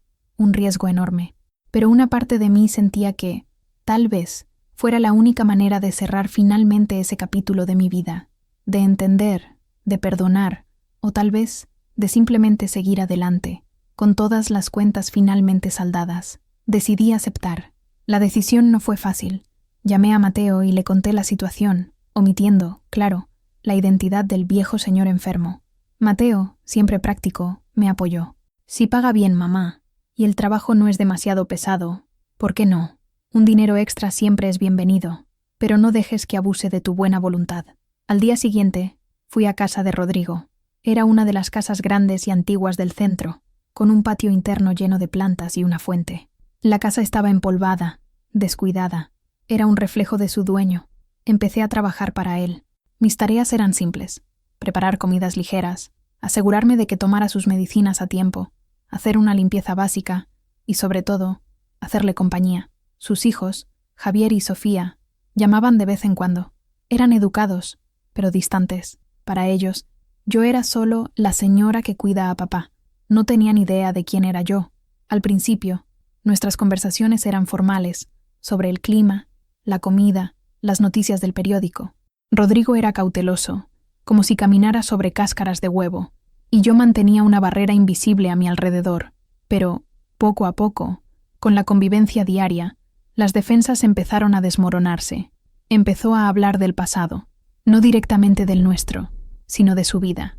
enorme. Pero una parte de mí sentía que, tal vez, fuera la única manera de cerrar finalmente ese capítulo de mi vida, de entender, de perdonar, o tal vez de simplemente seguir adelante, con todas las cuentas finalmente saldadas. Decidí aceptar. La decisión no fue fácil. Llamé a Mateo y le conté la situación, omitiendo, claro, la identidad del viejo señor enfermo. Mateo, siempre práctico, me apoyó. Si paga bien, mamá, y el trabajo no es demasiado pesado, ¿por qué no? Un dinero extra siempre es bienvenido, pero no dejes que abuse de tu buena voluntad. Al día siguiente, fui a casa de Rodrigo. Era una de las casas grandes y antiguas del centro, con un patio interno lleno de plantas y una fuente. La casa estaba empolvada, descuidada. Era un reflejo de su dueño. Empecé a trabajar para él. Mis tareas eran simples: preparar comidas ligeras, asegurarme de que tomara sus medicinas a tiempo, hacer una limpieza básica y, sobre todo, hacerle compañía. Sus hijos, Javier y Sofía, llamaban de vez en cuando. Eran educados, pero distantes. Para ellos, yo era solo la señora que cuida a papá. No tenían idea de quién era yo. Al principio, nuestras conversaciones eran formales, sobre el clima, la comida, las noticias del periódico. Rodrigo era cauteloso, como si caminara sobre cáscaras de huevo, y yo mantenía una barrera invisible a mi alrededor. Pero, poco a poco, con la convivencia diaria, las defensas empezaron a desmoronarse. Empezó a hablar del pasado, no directamente del nuestro, sino de su vida.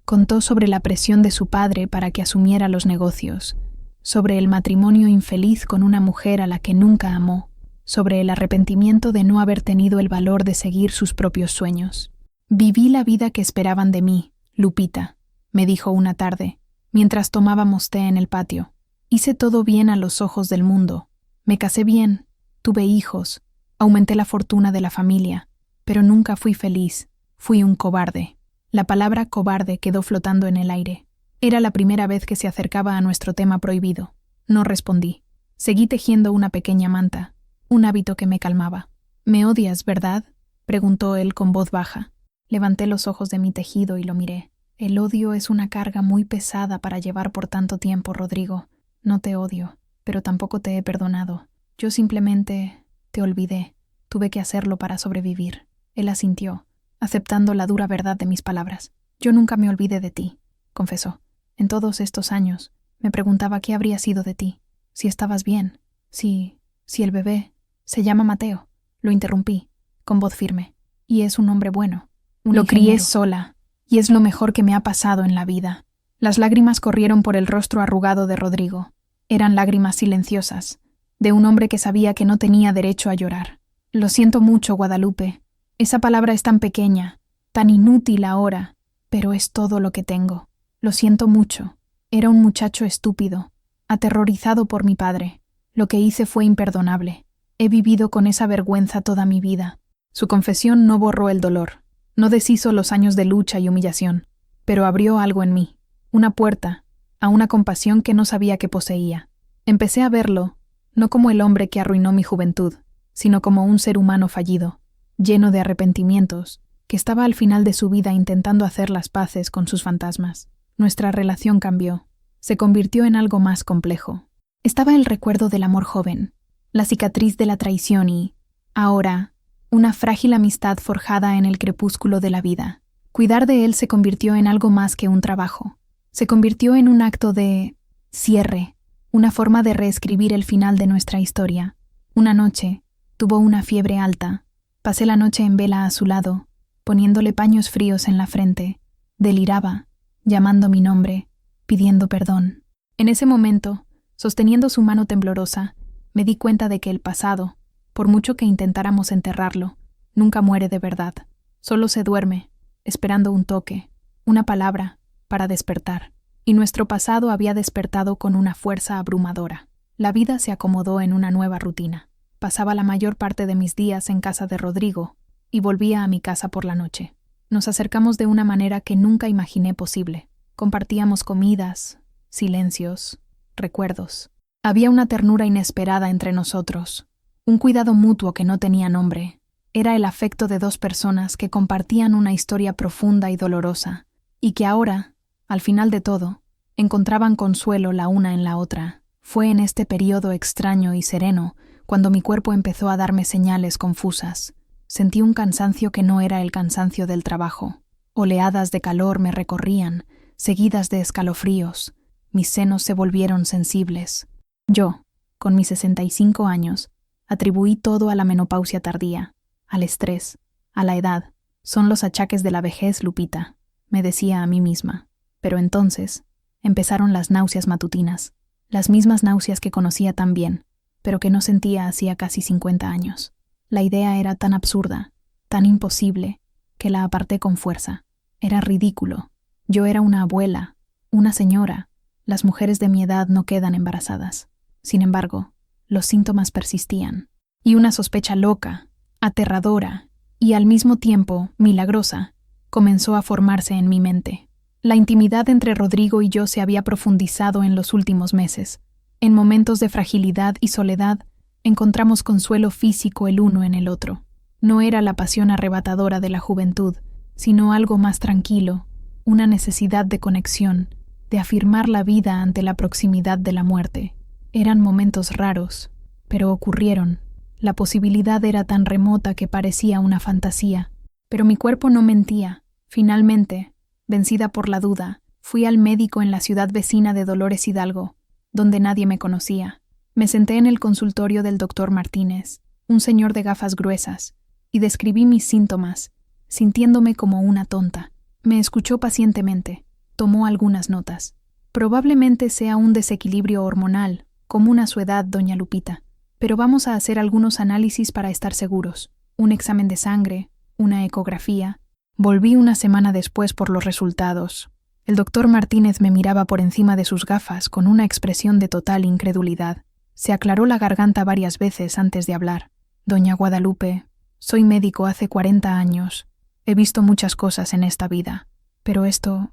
Contó sobre la presión de su padre para que asumiera los negocios, sobre el matrimonio infeliz con una mujer a la que nunca amó, sobre el arrepentimiento de no haber tenido el valor de seguir sus propios sueños. «Viví la vida que esperaban de mí, Lupita», me dijo una tarde, mientras tomábamos té en el patio. «Hice todo bien a los ojos del mundo. Me casé bien, tuve hijos, aumenté la fortuna de la familia, pero nunca fui feliz. Fui un cobarde». La palabra cobarde quedó flotando en el aire. Era la primera vez que se acercaba a nuestro tema prohibido. No respondí. Seguí tejiendo una pequeña manta, un hábito que me calmaba. «¿Me odias, verdad?», preguntó él con voz baja. Levanté los ojos de mi tejido y lo miré. «El odio es una carga muy pesada para llevar por tanto tiempo, Rodrigo. No te odio, pero tampoco te he perdonado. Yo simplemente te olvidé. Tuve que hacerlo para sobrevivir». Él asintió, aceptando la dura verdad de mis palabras. «Yo nunca me olvidé de ti», confesó. «En todos estos años me preguntaba qué habría sido de ti, si estabas bien, si el bebé se llama Mateo». Lo interrumpí, con voz firme. «Y es un hombre bueno. Lo crié sola, y es lo mejor que me ha pasado en la vida». Las lágrimas corrieron por el rostro arrugado de Rodrigo. Eran lágrimas silenciosas, de un hombre que sabía que no tenía derecho a llorar. «Lo siento mucho, Guadalupe. Esa palabra es tan pequeña, tan inútil ahora, pero es todo lo que tengo. Lo siento mucho. Era un muchacho estúpido, aterrorizado por mi padre. Lo que hice fue imperdonable. He vivido con esa vergüenza toda mi vida». Su confesión no borró el dolor, no deshizo los años de lucha y humillación, pero abrió algo en mí, una puerta, a una compasión que no sabía que poseía. Empecé a verlo, no como el hombre que arruinó mi juventud, sino como un ser humano fallido, lleno de arrepentimientos, que estaba al final de su vida intentando hacer las paces con sus fantasmas. Nuestra relación cambió, se convirtió en algo más complejo. Estaba el recuerdo del amor joven, la cicatriz de la traición y, ahora, una frágil amistad forjada en el crepúsculo de la vida. Cuidar de él se convirtió en algo más que un trabajo. Se convirtió en un acto de cierre, una forma de reescribir el final de nuestra historia. Una noche, tuvo una fiebre alta. Pasé la noche en vela a su lado, poniéndole paños fríos en la frente. Deliraba, llamando mi nombre, pidiendo perdón. En ese momento, sosteniendo su mano temblorosa, me di cuenta de que el pasado, por mucho que intentáramos enterrarlo, nunca muere de verdad. Solo se duerme, esperando un toque, una palabra, para despertar. Y nuestro pasado había despertado con una fuerza abrumadora. La vida se acomodó en una nueva rutina. Pasaba la mayor parte de mis días en casa de Rodrigo y volvía a mi casa por la noche. Nos acercamos de una manera que nunca imaginé posible. Compartíamos comidas, silencios, recuerdos. Había una ternura inesperada entre nosotros, un cuidado mutuo que no tenía nombre. Era el afecto de dos personas que compartían una historia profunda y dolorosa, y que ahora, al final de todo, encontraban consuelo la una en la otra. Fue en este periodo extraño y sereno cuando mi cuerpo empezó a darme señales confusas. Sentí un cansancio que no era el cansancio del trabajo. Oleadas de calor me recorrían, seguidas de escalofríos. Mis senos se volvieron sensibles. Yo, con mis 65 años, atribuí todo a la menopausia tardía, al estrés, a la edad. Son los achaques de la vejez, Lupita, me decía a mí misma. Pero entonces empezaron las náuseas matutinas, las mismas náuseas que conocía tan bien, pero que no sentía hacía casi 50 años. La idea era tan absurda, tan imposible, que la aparté con fuerza. Era ridículo. Yo era una abuela, una señora. Las mujeres de mi edad no quedan embarazadas. Sin embargo, los síntomas persistían, y una sospecha loca, aterradora y al mismo tiempo milagrosa comenzó a formarse en mi mente. La intimidad entre Rodrigo y yo se había profundizado en los últimos meses. En momentos de fragilidad y soledad, encontramos consuelo físico el uno en el otro. No era la pasión arrebatadora de la juventud, sino algo más tranquilo, una necesidad de conexión, de afirmar la vida ante la proximidad de la muerte. Eran momentos raros, pero ocurrieron. La posibilidad era tan remota que parecía una fantasía. Pero mi cuerpo no mentía. Finalmente, vencida por la duda, fui al médico en la ciudad vecina de Dolores Hidalgo, donde nadie me conocía. Me senté en el consultorio del doctor Martínez, un señor de gafas gruesas, y describí mis síntomas, sintiéndome como una tonta. Me escuchó pacientemente, tomó algunas notas. Probablemente sea un desequilibrio hormonal, común a su edad, doña Lupita, pero vamos a hacer algunos análisis para estar seguros. Un examen de sangre, una ecografía. Volví una semana después por los resultados. El doctor Martínez me miraba por encima de sus gafas con una expresión de total incredulidad. Se aclaró la garganta varias veces antes de hablar. Doña Guadalupe, soy médico hace 40 años. He visto muchas cosas en esta vida, pero esto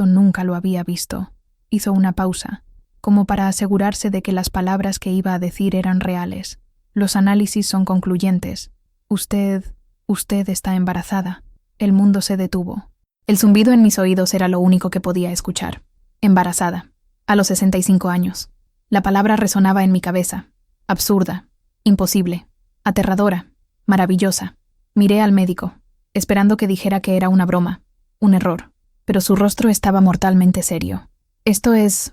nunca lo había visto. Hizo una pausa, como para asegurarse de que las palabras que iba a decir eran reales. Los análisis son concluyentes. Usted está embarazada. El mundo se detuvo. El zumbido en mis oídos era lo único que podía escuchar. Embarazada. A los 65 años. La palabra resonaba en mi cabeza. Absurda. Imposible. Aterradora. Maravillosa. Miré al médico, esperando que dijera que era una broma, un error, pero su rostro estaba mortalmente serio. ¿Esto es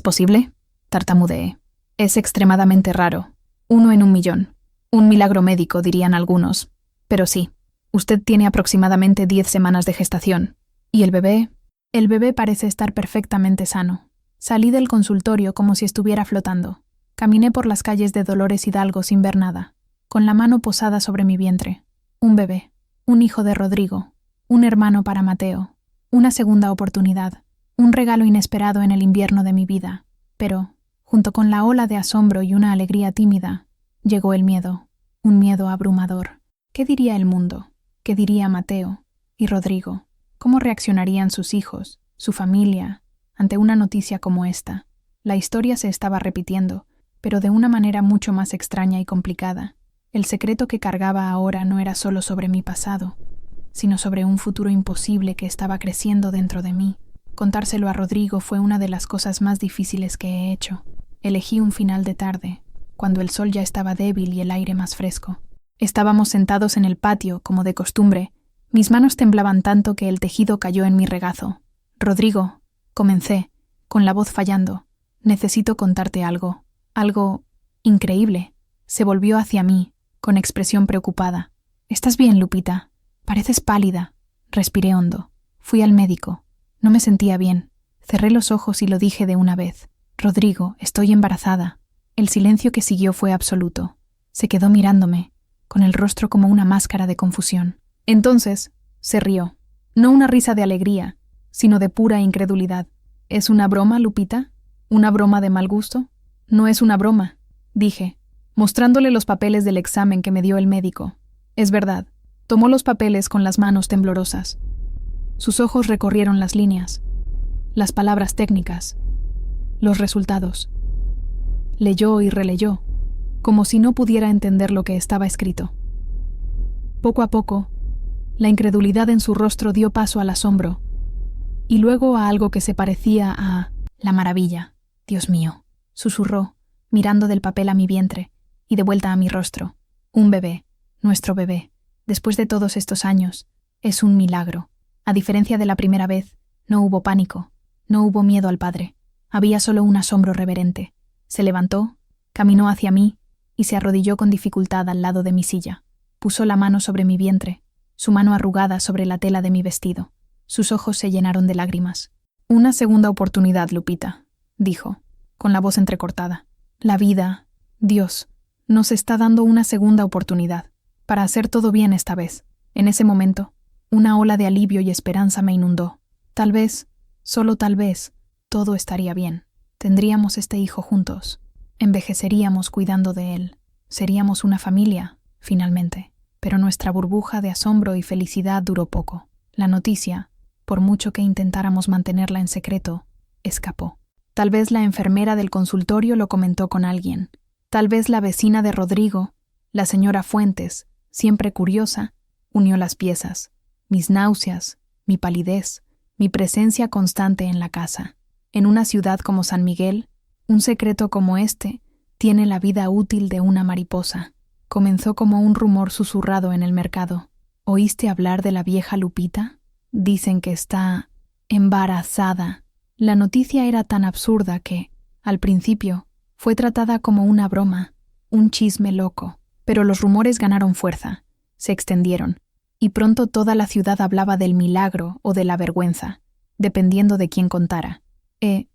posible? Tartamudeé. Es extremadamente raro. 1 en 1.000.000. Un milagro médico, dirían algunos. Pero sí, usted tiene aproximadamente 10 semanas de gestación. ¿Y el bebé? El bebé parece estar perfectamente sano. Salí del consultorio como si estuviera flotando. Caminé por las calles de Dolores Hidalgo sin ver nada, con la mano posada sobre mi vientre. Un bebé, un hijo de Rodrigo, un hermano para Mateo, una segunda oportunidad, un regalo inesperado en el invierno de mi vida. Pero, junto con la ola de asombro y una alegría tímida, llegó el miedo, un miedo abrumador. ¿Qué diría el mundo? ¿Qué diría Mateo y Rodrigo? ¿Cómo reaccionarían sus hijos, su familia, ante una noticia como esta? La historia se estaba repitiendo, pero de una manera mucho más extraña y complicada. El secreto que cargaba ahora no era solo sobre mi pasado, sino sobre un futuro imposible que estaba creciendo dentro de mí. Contárselo a Rodrigo fue una de las cosas más difíciles que he hecho. Elegí un final de tarde, cuando el sol ya estaba débil y el aire más fresco. Estábamos sentados en el patio, como de costumbre. Mis manos temblaban tanto que el tejido cayó en mi regazo. Rodrigo, comencé, con la voz fallando, necesito contarte algo. Algo increíble. Se volvió hacia mí, con expresión preocupada. ¿Estás bien, Lupita? Pareces pálida. Respiré hondo. Fui al médico. No me sentía bien. Cerré los ojos y lo dije de una vez. Rodrigo, estoy embarazada. El silencio que siguió fue absoluto. Se quedó mirándome, con el rostro como una máscara de confusión. Entonces, se rió. No una risa de alegría, sino de pura incredulidad. ¿Es una broma, Lupita? ¿Una broma de mal gusto? No es una broma, dije, mostrándole los papeles del examen que me dio el médico. Es verdad. Tomó los papeles con las manos temblorosas. Sus ojos recorrieron las líneas, las palabras técnicas, los resultados. Leyó y releyó, como si no pudiera entender lo que estaba escrito. Poco a poco, la incredulidad en su rostro dio paso al asombro, y luego a algo que se parecía a la maravilla. Dios mío, susurró, mirando del papel a mi vientre y de vuelta a mi rostro. Un bebé, nuestro bebé, después de todos estos años, es un milagro. A diferencia de la primera vez, no hubo pánico, no hubo miedo al padre. Había solo un asombro reverente. Se levantó, caminó hacia mí y se arrodilló con dificultad al lado de mi silla. Puso la mano sobre mi vientre, su mano arrugada sobre la tela de mi vestido. Sus ojos se llenaron de lágrimas. Una segunda oportunidad, Lupita, dijo, con la voz entrecortada. La vida, Dios, nos está dando una segunda oportunidad, para hacer todo bien esta vez. En ese momento, una ola de alivio y esperanza me inundó. Tal vez, solo tal vez, todo estaría bien. Tendríamos este hijo juntos. Envejeceríamos cuidando de él. Seríamos una familia, finalmente. Pero nuestra burbuja de asombro y felicidad duró poco. La noticia, por mucho que intentáramos mantenerla en secreto, escapó. Tal vez la enfermera del consultorio lo comentó con alguien. Tal vez la vecina de Rodrigo, la señora Fuentes, siempre curiosa, unió las piezas. Mis náuseas, mi palidez, mi presencia constante en la casa. En una ciudad como San Miguel, un secreto como este tiene la vida útil de una mariposa. Comenzó como un rumor susurrado en el mercado. ¿Oíste hablar de la vieja Lupita? Dicen que está embarazada. La noticia era tan absurda que, al principio, fue tratada como una broma, un chisme loco. Pero los rumores ganaron fuerza, se extendieron, y pronto toda la ciudad hablaba del milagro o de la vergüenza, dependiendo de quién contara.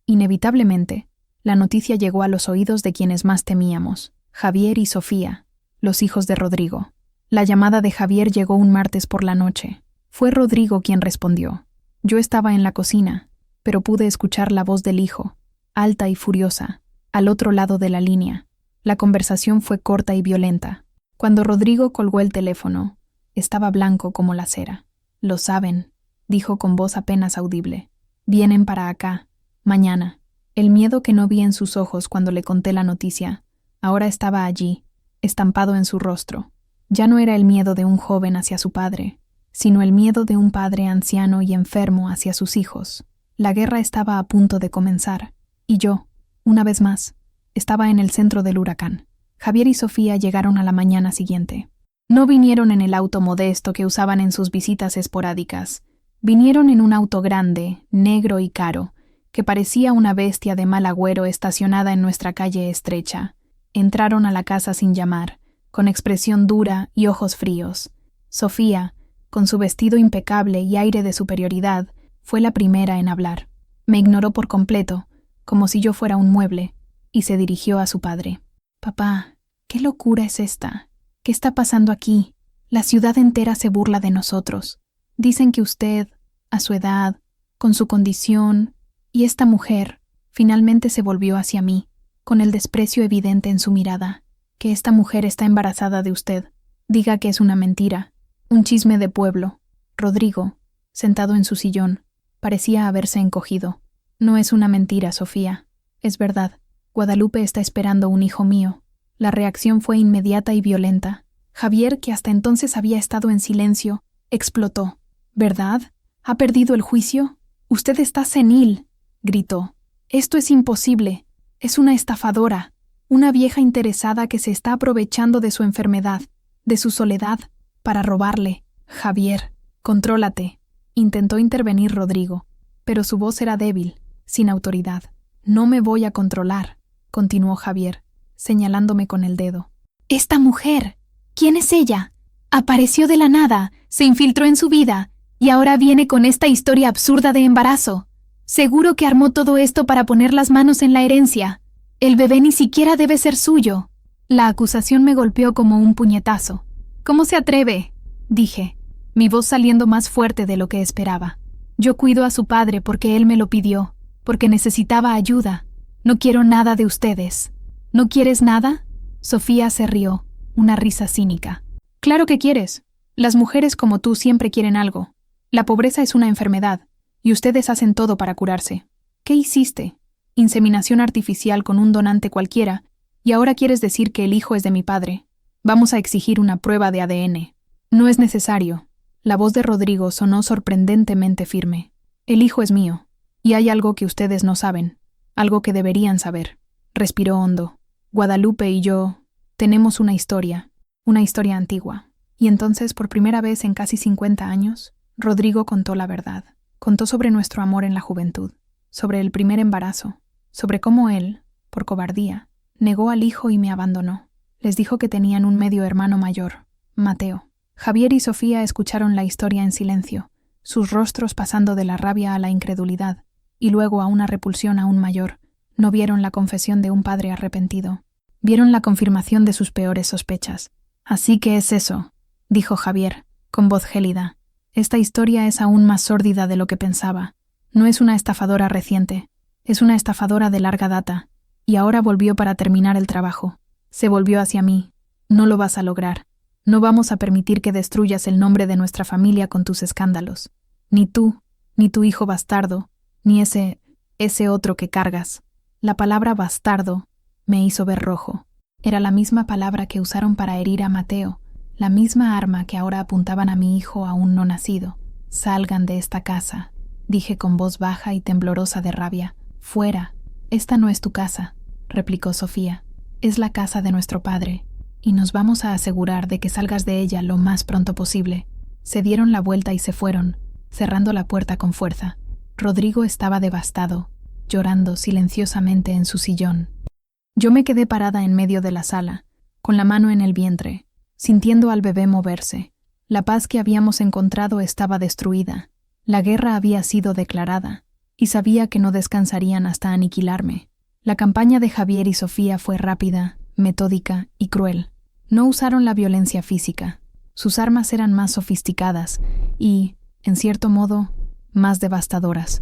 Inevitablemente, la noticia llegó a los oídos de quienes más temíamos, Javier y Sofía, los hijos de Rodrigo. La llamada de Javier llegó un martes por la noche. Fue Rodrigo quien respondió. Yo estaba en la cocina, pero pude escuchar la voz del hijo, alta y furiosa, al otro lado de la línea. La conversación fue corta y violenta. Cuando Rodrigo colgó el teléfono, estaba blanco como la cera. Lo saben, dijo con voz apenas audible. Vienen para acá, mañana. El miedo que no vi en sus ojos cuando le conté la noticia, ahora estaba allí, estampado en su rostro. Ya no era el miedo de un joven hacia su padre, sino el miedo de un padre anciano y enfermo hacia sus hijos. La guerra estaba a punto de comenzar, y yo, una vez más, estaba en el centro del huracán. Javier y Sofía llegaron a la mañana siguiente. No vinieron en el auto modesto que usaban en sus visitas esporádicas. Vinieron en un auto grande, negro y caro, que parecía una bestia de mal agüero estacionada en nuestra calle estrecha. Entraron a la casa sin llamar, con expresión dura y ojos fríos. Sofía, con su vestido impecable y aire de superioridad, fue la primera en hablar. Me ignoró por completo, como si yo fuera un mueble, y se dirigió a su padre. «Papá, ¿qué locura es esta? ¿Qué está pasando aquí? La ciudad entera se burla de nosotros. Dicen que usted, a su edad, con su condición, y esta mujer, finalmente se volvió hacia mí, con el desprecio evidente en su mirada, que esta mujer está embarazada de usted. Diga que es una mentira, un chisme de pueblo. Rodrigo, sentado en su sillón, parecía haberse encogido. No es una mentira, Sofía. Es verdad. Guadalupe está esperando un hijo mío. La reacción fue inmediata y violenta. Javier, que hasta entonces había estado en silencio, explotó. ¿Verdad? ¿Ha perdido el juicio? Usted está senil, gritó. Esto es imposible. Es una estafadora, una vieja interesada que se está aprovechando de su enfermedad, de su soledad, para robarle. Javier, contrólate. Intentó intervenir Rodrigo, pero su voz era débil, sin autoridad. No me voy a controlar, continuó Javier, señalándome con el dedo. Esta mujer, ¿quién es ella? Apareció de la nada, se infiltró en su vida, y ahora viene con esta historia absurda de embarazo. Seguro que armó todo esto para poner las manos en la herencia. El bebé ni siquiera debe ser suyo. La acusación me golpeó como un puñetazo. ¿Cómo se atreve?, dije, mi voz saliendo más fuerte de lo que esperaba. Yo cuido a su padre porque él me lo pidió, porque necesitaba ayuda. No quiero nada de ustedes. ¿No quieres nada? Sofía se rió, una risa cínica. Claro que quieres. Las mujeres como tú siempre quieren algo. La pobreza es una enfermedad, y ustedes hacen todo para curarse. ¿Qué hiciste? Inseminación artificial con un donante cualquiera, y ahora quieres decir que el hijo es de mi padre. Vamos a exigir una prueba de ADN. No es necesario. La voz de Rodrigo sonó sorprendentemente firme. El hijo es mío, y hay algo que ustedes no saben, algo que deberían saber. Respiró hondo. Guadalupe y yo tenemos una historia antigua. Y entonces, por primera vez en casi 50 años, Rodrigo contó la verdad. Contó sobre nuestro amor en la juventud, sobre el primer embarazo, sobre cómo él, por cobardía, negó al hijo y me abandonó. Les dijo que tenían un medio hermano mayor, Mateo. Javier y Sofía escucharon la historia en silencio, sus rostros pasando de la rabia a la incredulidad, y luego a una repulsión aún mayor. No vieron la confesión de un padre arrepentido. Vieron la confirmación de sus peores sospechas. Así que es eso, dijo Javier, con voz gélida. Esta historia es aún más sórdida de lo que pensaba. No es una estafadora reciente, es una estafadora de larga data, y ahora volvió para terminar el trabajo. Se volvió hacia mí. No lo vas a lograr. No vamos a permitir que destruyas el nombre de nuestra familia con tus escándalos. Ni tú, ni tu hijo bastardo, ni ese otro que cargas. La palabra bastardo me hizo ver rojo. Era la misma palabra que usaron para herir a Mateo, la misma arma que ahora apuntaban a mi hijo aún no nacido. Salgan de esta casa, dije con voz baja y temblorosa de rabia. Fuera. Esta no es tu casa, replicó Sofía. Es la casa de nuestro padre, y nos vamos a asegurar de que salgas de ella lo más pronto posible. Se dieron la vuelta y se fueron, cerrando la puerta con fuerza. Rodrigo estaba devastado, llorando silenciosamente en su sillón. Yo me quedé parada en medio de la sala, con la mano en el vientre, sintiendo al bebé moverse. La paz que habíamos encontrado estaba destruida. La guerra había sido declarada, y sabía que no descansarían hasta aniquilarme. La campaña de Javier y Sofía fue rápida, metódica y cruel. No usaron la violencia física. Sus armas eran más sofisticadas y, en cierto modo, más devastadoras.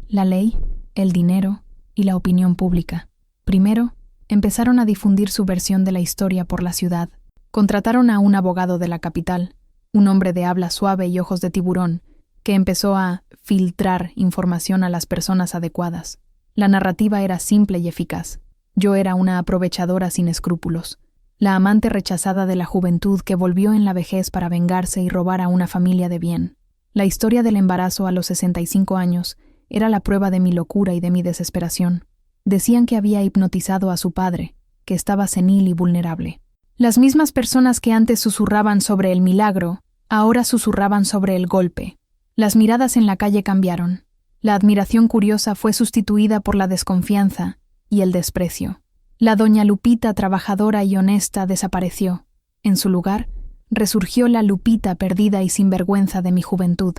La ley, el dinero y la opinión pública. Primero, empezaron a difundir su versión de la historia por la ciudad. Contrataron a un abogado de la capital, un hombre de habla suave y ojos de tiburón, que empezó a filtrar información a las personas adecuadas. La narrativa era simple y eficaz. Yo era una aprovechadora sin escrúpulos, la amante rechazada de la juventud que volvió en la vejez para vengarse y robar a una familia de bien. La historia del embarazo a los 65 años era la prueba de mi locura y de mi desesperación. Decían que había hipnotizado a su padre, que estaba senil y vulnerable. Las mismas personas que antes susurraban sobre el milagro, ahora susurraban sobre el golpe. Las miradas en la calle cambiaron. La admiración curiosa fue sustituida por la desconfianza y el desprecio. La doña Lupita trabajadora y honesta desapareció. En su lugar, resurgió la Lupita perdida y sinvergüenza de mi juventud,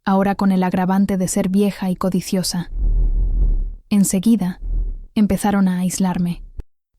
ahora con el agravante de ser vieja y codiciosa. Enseguida, empezaron a aislarme.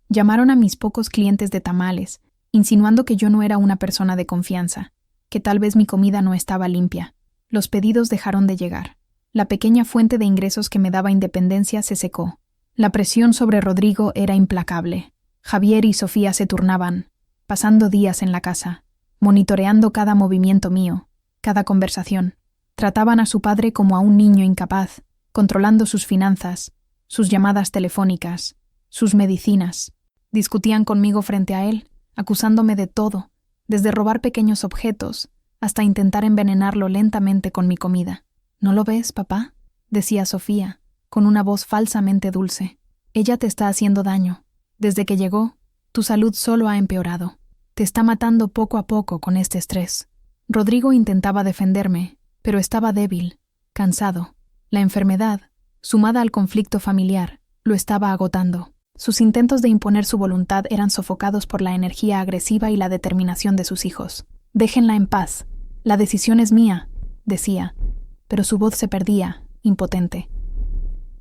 Llamaron a mis pocos clientes de tamales, insinuando que yo no era una persona de confianza, que tal vez mi comida no estaba limpia. Los pedidos dejaron de llegar. La pequeña fuente de ingresos que me daba independencia se secó. La presión sobre Rodrigo era implacable. Javier y Sofía se turnaban. pasando días en la casa, monitoreando cada movimiento mío, cada conversación. Trataban a su padre como a un niño incapaz, controlando sus finanzas, sus llamadas telefónicas, sus medicinas. Discutían conmigo frente a él, acusándome de todo, desde robar pequeños objetos hasta intentar envenenarlo lentamente con mi comida. ¿No lo ves, papá?, decía Sofía, con una voz falsamente dulce. Ella te está haciendo daño. Desde que llegó, tu salud solo ha empeorado. Te está matando poco a poco con este estrés. Rodrigo intentaba defenderme, pero estaba débil, cansado. La enfermedad, sumada al conflicto familiar, lo estaba agotando. Sus intentos de imponer su voluntad eran sofocados por la energía agresiva y la determinación de sus hijos. Déjenla en paz. La decisión es mía, decía, pero su voz se perdía, impotente.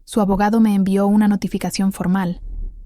Su abogado me envió una notificación formal,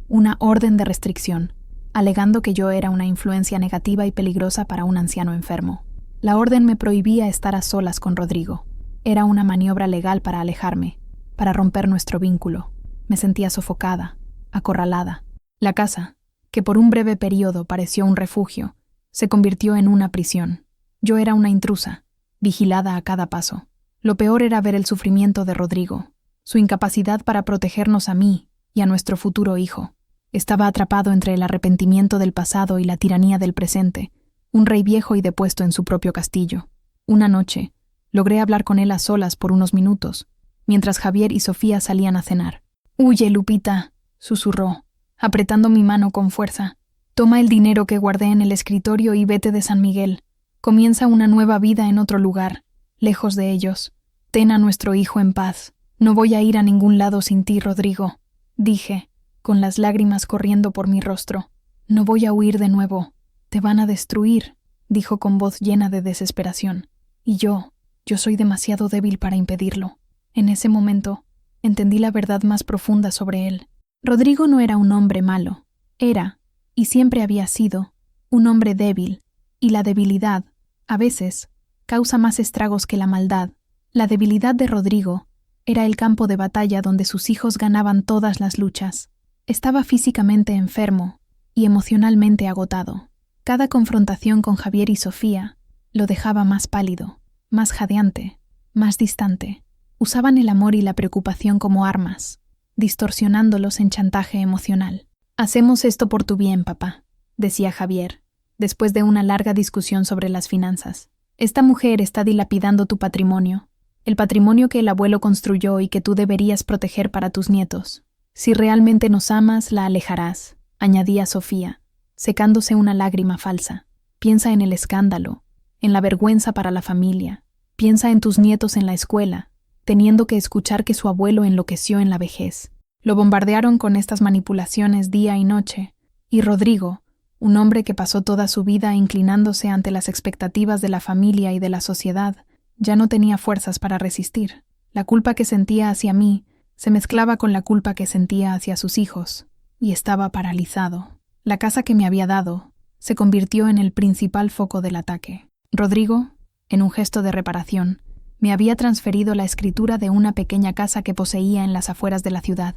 una orden de restricción, alegando que yo era una influencia negativa y peligrosa para un anciano enfermo. La orden me prohibía estar a solas con Rodrigo. Era una maniobra legal para alejarme, para romper nuestro vínculo. Me sentía sofocada, acorralada. La casa, que por un breve periodo pareció un refugio, se convirtió en una prisión. Yo era una intrusa, vigilada a cada paso. Lo peor era ver el sufrimiento de Rodrigo, su incapacidad para protegernos a mí y a nuestro futuro hijo. Estaba atrapado entre el arrepentimiento del pasado y la tiranía del presente, un rey viejo y depuesto en su propio castillo. Una noche, logré hablar con él a solas por unos minutos, mientras Javier y Sofía salían a cenar. «Huye, Lupita», susurró, apretando mi mano con fuerza. «Toma el dinero que guardé en el escritorio y vete de San Miguel. Comienza una nueva vida en otro lugar, lejos de ellos. Ten a nuestro hijo en paz. No voy a ir a ningún lado sin ti, Rodrigo», dije, con las lágrimas corriendo por mi rostro. «No voy a huir de nuevo. Te van a destruir», dijo con voz llena de desesperación. Y yo soy demasiado débil para impedirlo. En ese momento, entendí la verdad más profunda sobre él. Rodrigo no era un hombre malo. Era, y siempre había sido, un hombre débil. Y la debilidad, a veces, causa más estragos que la maldad. La debilidad de Rodrigo era el campo de batalla donde sus hijos ganaban todas las luchas. Estaba físicamente enfermo y emocionalmente agotado. Cada confrontación con Javier y Sofía lo dejaba más pálido, más jadeante, más distante. Usaban el amor y la preocupación como armas, distorsionándolos en chantaje emocional. «Hacemos esto por tu bien, papá», decía Javier, después de una larga discusión sobre las finanzas. «Esta mujer está dilapidando tu patrimonio, el patrimonio que el abuelo construyó y que tú deberías proteger para tus nietos. Si realmente nos amas, la alejarás», añadía Sofía, secándose una lágrima falsa. «Piensa en el escándalo, en la vergüenza para la familia. Piensa en tus nietos en la escuela, teniendo que escuchar que su abuelo enloqueció en la vejez». Lo bombardearon con estas manipulaciones día y noche, y Rodrigo, un hombre que pasó toda su vida inclinándose ante las expectativas de la familia y de la sociedad, ya no tenía fuerzas para resistir. La culpa que sentía hacia mí se mezclaba con la culpa que sentía hacia sus hijos, y estaba paralizado. La casa que me había dado se convirtió en el principal foco del ataque. Rodrigo, en un gesto de reparación, me había transferido la escritura de una pequeña casa que poseía en las afueras de la ciudad.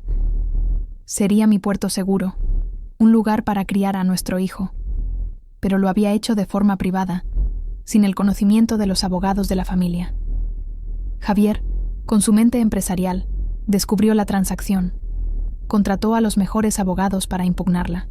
Sería mi puerto seguro, un lugar para criar a nuestro hijo. Pero lo había hecho de forma privada, sin el conocimiento de los abogados de la familia. Javier, con su mente empresarial, descubrió la transacción. Contrató a los mejores abogados para impugnarla.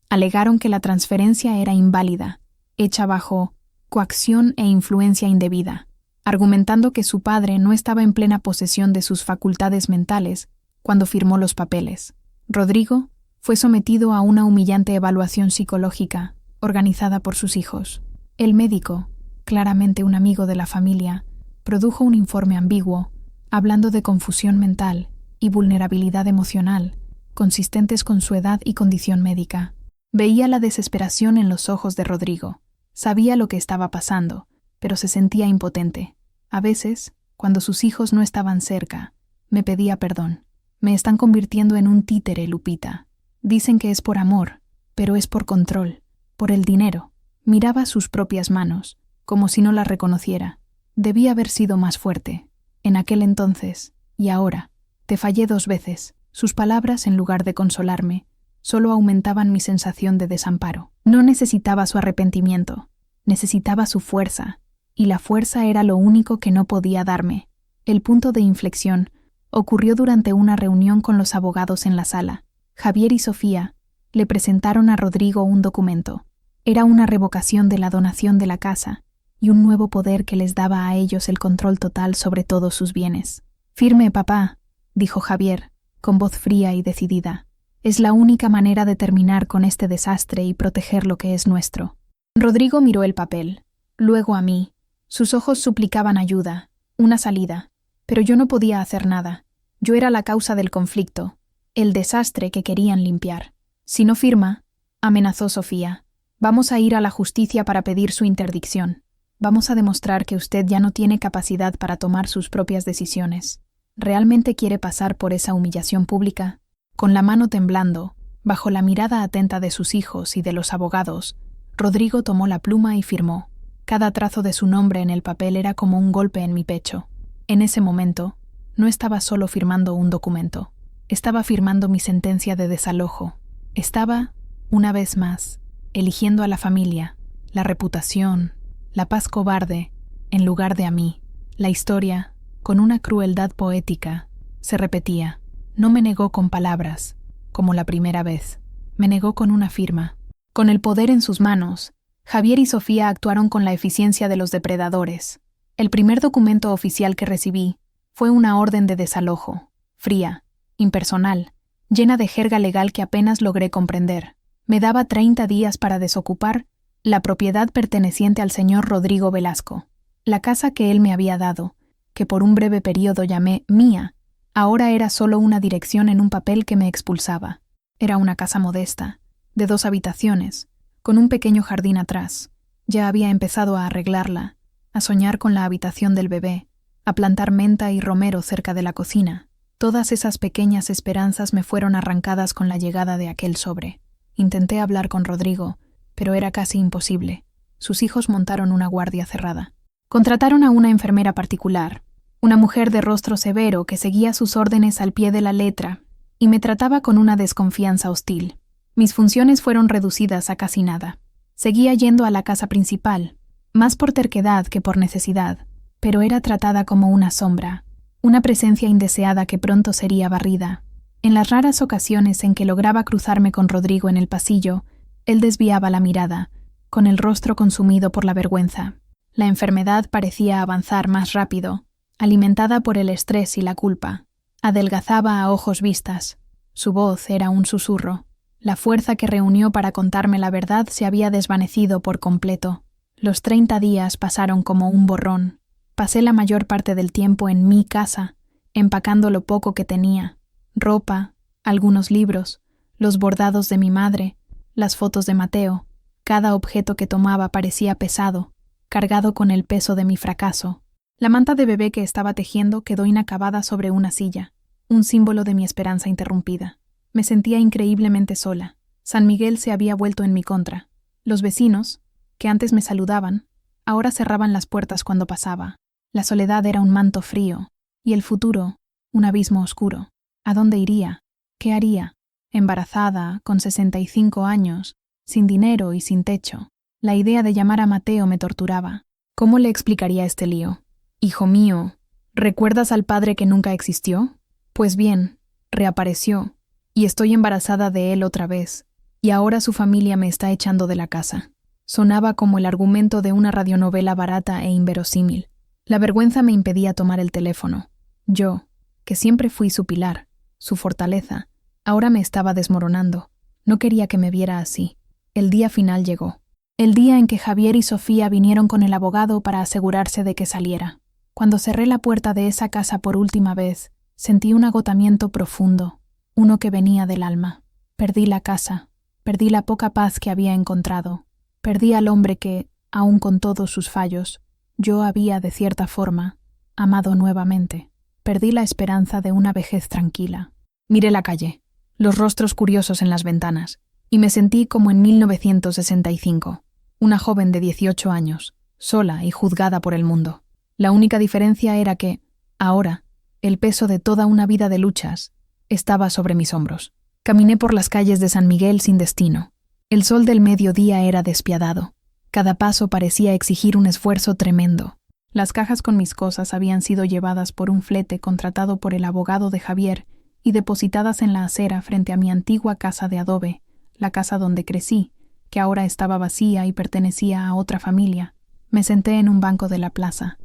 Alegaron que la transferencia era inválida, hecha bajo coacción e influencia indebida, argumentando que su padre no estaba en plena posesión de sus facultades mentales cuando firmó los papeles. Rodrigo fue sometido a una humillante evaluación psicológica organizada por sus hijos. El médico, claramente un amigo de la familia, produjo un informe ambiguo, hablando de confusión mental y vulnerabilidad emocional, consistentes con su edad y condición médica. Veía la desesperación en los ojos de Rodrigo. Sabía lo que estaba pasando, pero se sentía impotente. A veces, cuando sus hijos no estaban cerca, me pedía perdón. «Me están convirtiendo en un títere, Lupita. Dicen que es por amor, pero es por control, por el dinero». Miraba sus propias manos, como si no las reconociera. Debía haber sido más fuerte, en aquel entonces y ahora. «Te fallé 2 veces». Sus palabras, en lugar de consolarme, solo aumentaban mi sensación de desamparo. No necesitaba su arrepentimiento, necesitaba su fuerza, y la fuerza era lo único que no podía darme. El punto de inflexión ocurrió durante una reunión con los abogados en la sala. Javier y Sofía le presentaron a Rodrigo un documento. Era una revocación de la donación de la casa y un nuevo poder que les daba a ellos el control total sobre todos sus bienes. «Firme, papá», dijo Javier, con voz fría y decidida. «Es la única manera de terminar con este desastre y proteger lo que es nuestro». Rodrigo miró el papel, luego a mí. Sus ojos suplicaban ayuda, una salida, pero yo no podía hacer nada. Yo era la causa del conflicto, el desastre que querían limpiar. «Si no firma», amenazó Sofía, «vamos a ir a la justicia para pedir su interdicción. Vamos a demostrar que usted ya no tiene capacidad para tomar sus propias decisiones. ¿Realmente quiere pasar por esa humillación pública?» Con la mano temblando, bajo la mirada atenta de sus hijos y de los abogados, Rodrigo tomó la pluma y firmó. Cada trazo de su nombre en el papel era como un golpe en mi pecho. En ese momento, no estaba solo firmando un documento. Estaba firmando mi sentencia de desalojo. Estaba, una vez más, eligiendo a la familia, la reputación, la paz cobarde, en lugar de a mí. La historia, con una crueldad poética, se repetía. No me negó con palabras, como la primera vez. Me negó con una firma. Con el poder en sus manos, Javier y Sofía actuaron con la eficiencia de los depredadores. El primer documento oficial que recibí fue una orden de desalojo, fría, impersonal, llena de jerga legal que apenas logré comprender. Me daba 30 días para desocupar la propiedad perteneciente al señor Rodrigo Velasco. La casa que él me había dado, que por un breve periodo llamé mía, ahora era solo una dirección en un papel que me expulsaba. Era una casa modesta, de 2 habitaciones, con un pequeño jardín atrás. Ya había empezado a arreglarla, a soñar con la habitación del bebé, a plantar menta y romero cerca de la cocina. Todas esas pequeñas esperanzas me fueron arrancadas con la llegada de aquel sobre. Intenté hablar con Rodrigo, pero era casi imposible. Sus hijos montaron una guardia cerrada. Contrataron a una enfermera particular, una mujer de rostro severo que seguía sus órdenes al pie de la letra y me trataba con una desconfianza hostil. Mis funciones fueron reducidas a casi nada. Seguía yendo a la casa principal, más por terquedad que por necesidad, pero era tratada como una sombra, una presencia indeseada que pronto sería barrida. En las raras ocasiones en que lograba cruzarme con Rodrigo en el pasillo, él desviaba la mirada, con el rostro consumido por la vergüenza. La enfermedad parecía avanzar más rápido, alimentada por el estrés y la culpa. Adelgazaba a ojos vistas. Su voz era un susurro. La fuerza que reunió para contarme la verdad se había desvanecido por completo. Los 30 días pasaron como un borrón. Pasé la mayor parte del tiempo en mi casa, empacando lo poco que tenía. Ropa, algunos libros, los bordados de mi madre, las fotos de Mateo. Cada objeto que tomaba parecía pesado, cargado con el peso de mi fracaso. La manta de bebé que estaba tejiendo quedó inacabada sobre una silla, un símbolo de mi esperanza interrumpida. Me sentía increíblemente sola. San Miguel se había vuelto en mi contra. Los vecinos, que antes me saludaban, ahora cerraban las puertas cuando pasaba. La soledad era un manto frío, y el futuro, un abismo oscuro. ¿A dónde iría? ¿Qué haría? Embarazada, con 65 años, sin dinero y sin techo. La idea de llamar a Mateo me torturaba. ¿Cómo le explicaría este lío? «Hijo mío, ¿recuerdas al padre que nunca existió? Pues bien, reapareció, y estoy embarazada de él otra vez, y ahora su familia me está echando de la casa». Sonaba como el argumento de una radionovela barata e inverosímil. La vergüenza me impedía tomar el teléfono. Yo, que siempre fui su pilar, su fortaleza, ahora me estaba desmoronando. No quería que me viera así. El día final llegó. El día en que Javier y Sofía vinieron con el abogado para asegurarse de que saliera. Cuando cerré la puerta de esa casa por última vez, sentí un agotamiento profundo, uno que venía del alma. Perdí la casa, perdí la poca paz que había encontrado, perdí al hombre que, aun con todos sus fallos, yo había, de cierta forma, amado nuevamente. Perdí la esperanza de una vejez tranquila. Miré la calle, los rostros curiosos en las ventanas, y me sentí como en 1965, una joven de 18 años, sola y juzgada por el mundo. La única diferencia era que, ahora, el peso de toda una vida de luchas estaba sobre mis hombros. Caminé por las calles de San Miguel sin destino. El sol del mediodía era despiadado. Cada paso parecía exigir un esfuerzo tremendo. Las cajas con mis cosas habían sido llevadas por un flete contratado por el abogado de Javier y depositadas en la acera frente a mi antigua casa de adobe, la casa donde crecí, que ahora estaba vacía y pertenecía a otra familia. Me senté en un banco de la plaza,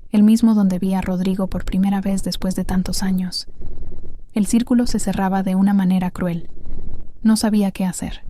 el mismo donde vi a Rodrigo por primera vez después de tantos años. El círculo se cerraba de una manera cruel. No sabía qué hacer.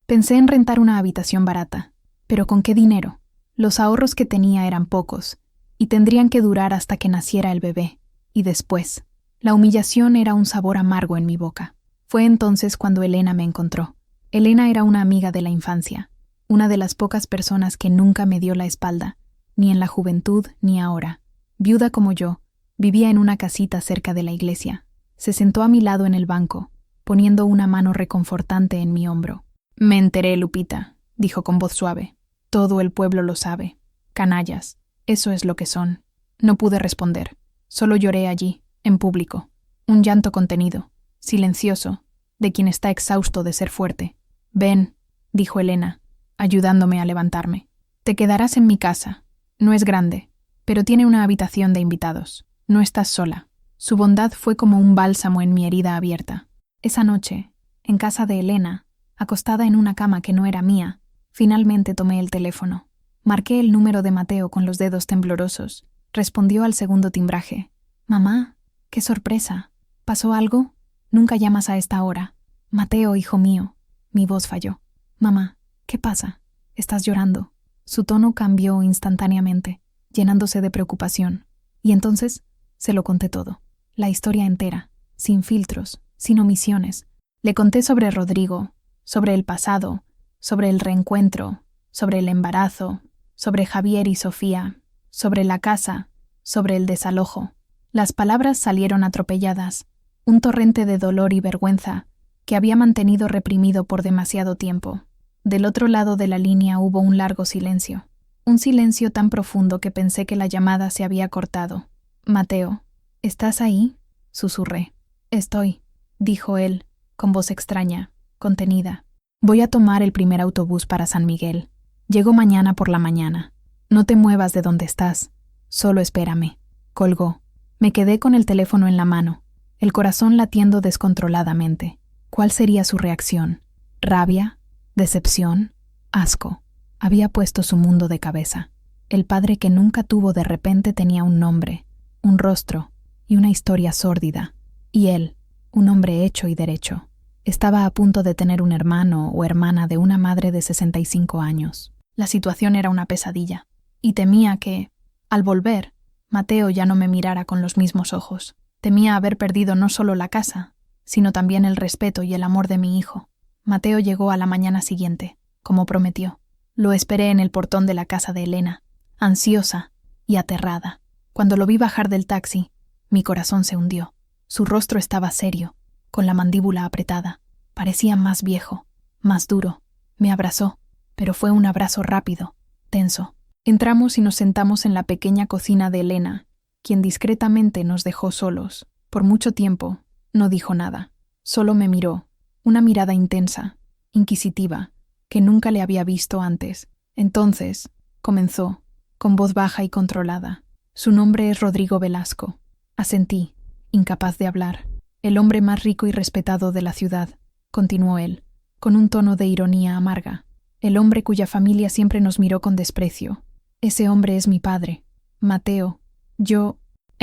Pensé en rentar una habitación barata, pero ¿con qué dinero? Los ahorros que tenía eran pocos, y tendrían que durar hasta que naciera el bebé, y después. La humillación era un sabor amargo en mi boca. Fue entonces cuando Elena me encontró. Elena era una amiga de la infancia, una de las pocas personas que nunca me dio la espalda, ni en la juventud ni ahora. Viuda como yo, vivía en una casita cerca de la iglesia. Se sentó a mi lado en el banco, poniendo una mano reconfortante en mi hombro. «Me enteré, Lupita», dijo con voz suave. «Todo el pueblo lo sabe. Canallas, eso es lo que son». No pude responder. Solo lloré allí, en público. Un llanto contenido, silencioso, de quien está exhausto de ser fuerte. «Ven», dijo Elena, ayudándome a levantarme. «Te quedarás en mi casa. No es grande, pero tiene una habitación de invitados. No estás sola». Su bondad fue como un bálsamo en mi herida abierta. Esa noche, en casa de Elena, acostada en una cama que no era mía, finalmente tomé el teléfono. Marqué el número de Mateo con los dedos temblorosos. Respondió al segundo timbraje. «Mamá, qué sorpresa. ¿Pasó algo? Nunca llamas a esta hora». «Mateo, hijo mío». Mi voz falló. «Mamá, ¿qué pasa? ¿Estás llorando?» Su tono cambió instantáneamente, llenándose de preocupación. Y entonces se lo conté todo. La historia entera, sin filtros, sin omisiones. Le conté sobre Rodrigo, sobre el pasado, sobre el reencuentro, sobre el embarazo, sobre Javier y Sofía, sobre la casa, sobre el desalojo. Las palabras salieron atropelladas, un torrente de dolor y vergüenza que había mantenido reprimido por demasiado tiempo. Del otro lado de la línea hubo un largo silencio, un silencio tan profundo que pensé que la llamada se había cortado. «Mateo, ¿estás ahí?», susurré. «Estoy», dijo él, con voz extraña, contenida. «Voy a tomar el primer autobús para San Miguel. Llego mañana por la mañana. No te muevas de donde estás. Solo espérame». Colgó. Me quedé con el teléfono en la mano, el corazón latiendo descontroladamente. ¿Cuál sería su reacción? ¿Rabia? ¿Decepción? ¿Asco? Había puesto su mundo de cabeza. El padre que nunca tuvo de repente tenía un nombre, un rostro y una historia sórdida. Y él, un hombre hecho y derecho, estaba a punto de tener un hermano o hermana de una madre de 65 años. La situación era una pesadilla, y temía que, al volver, Mateo ya no me mirara con los mismos ojos. Temía haber perdido no solo la casa, sino también el respeto y el amor de mi hijo. Mateo llegó a la mañana siguiente, como prometió. Lo esperé en el portón de la casa de Elena, ansiosa y aterrada. Cuando lo vi bajar del taxi, mi corazón se hundió. Su rostro estaba serio, con la mandíbula apretada. Parecía más viejo, más duro. Me abrazó, pero fue un abrazo rápido, tenso. Entramos y nos sentamos en la pequeña cocina de Elena, quien discretamente nos dejó solos. Por mucho tiempo, no dijo nada. Solo me miró, una mirada intensa, inquisitiva, que nunca le había visto antes. Entonces, comenzó, con voz baja y controlada. «Su nombre es Rodrigo Velasco». Asentí, incapaz de hablar. «El hombre más rico y respetado de la ciudad», continuó él, con un tono de ironía amarga. «El hombre cuya familia siempre nos miró con desprecio. Ese hombre es mi padre, Mateo. Yo...»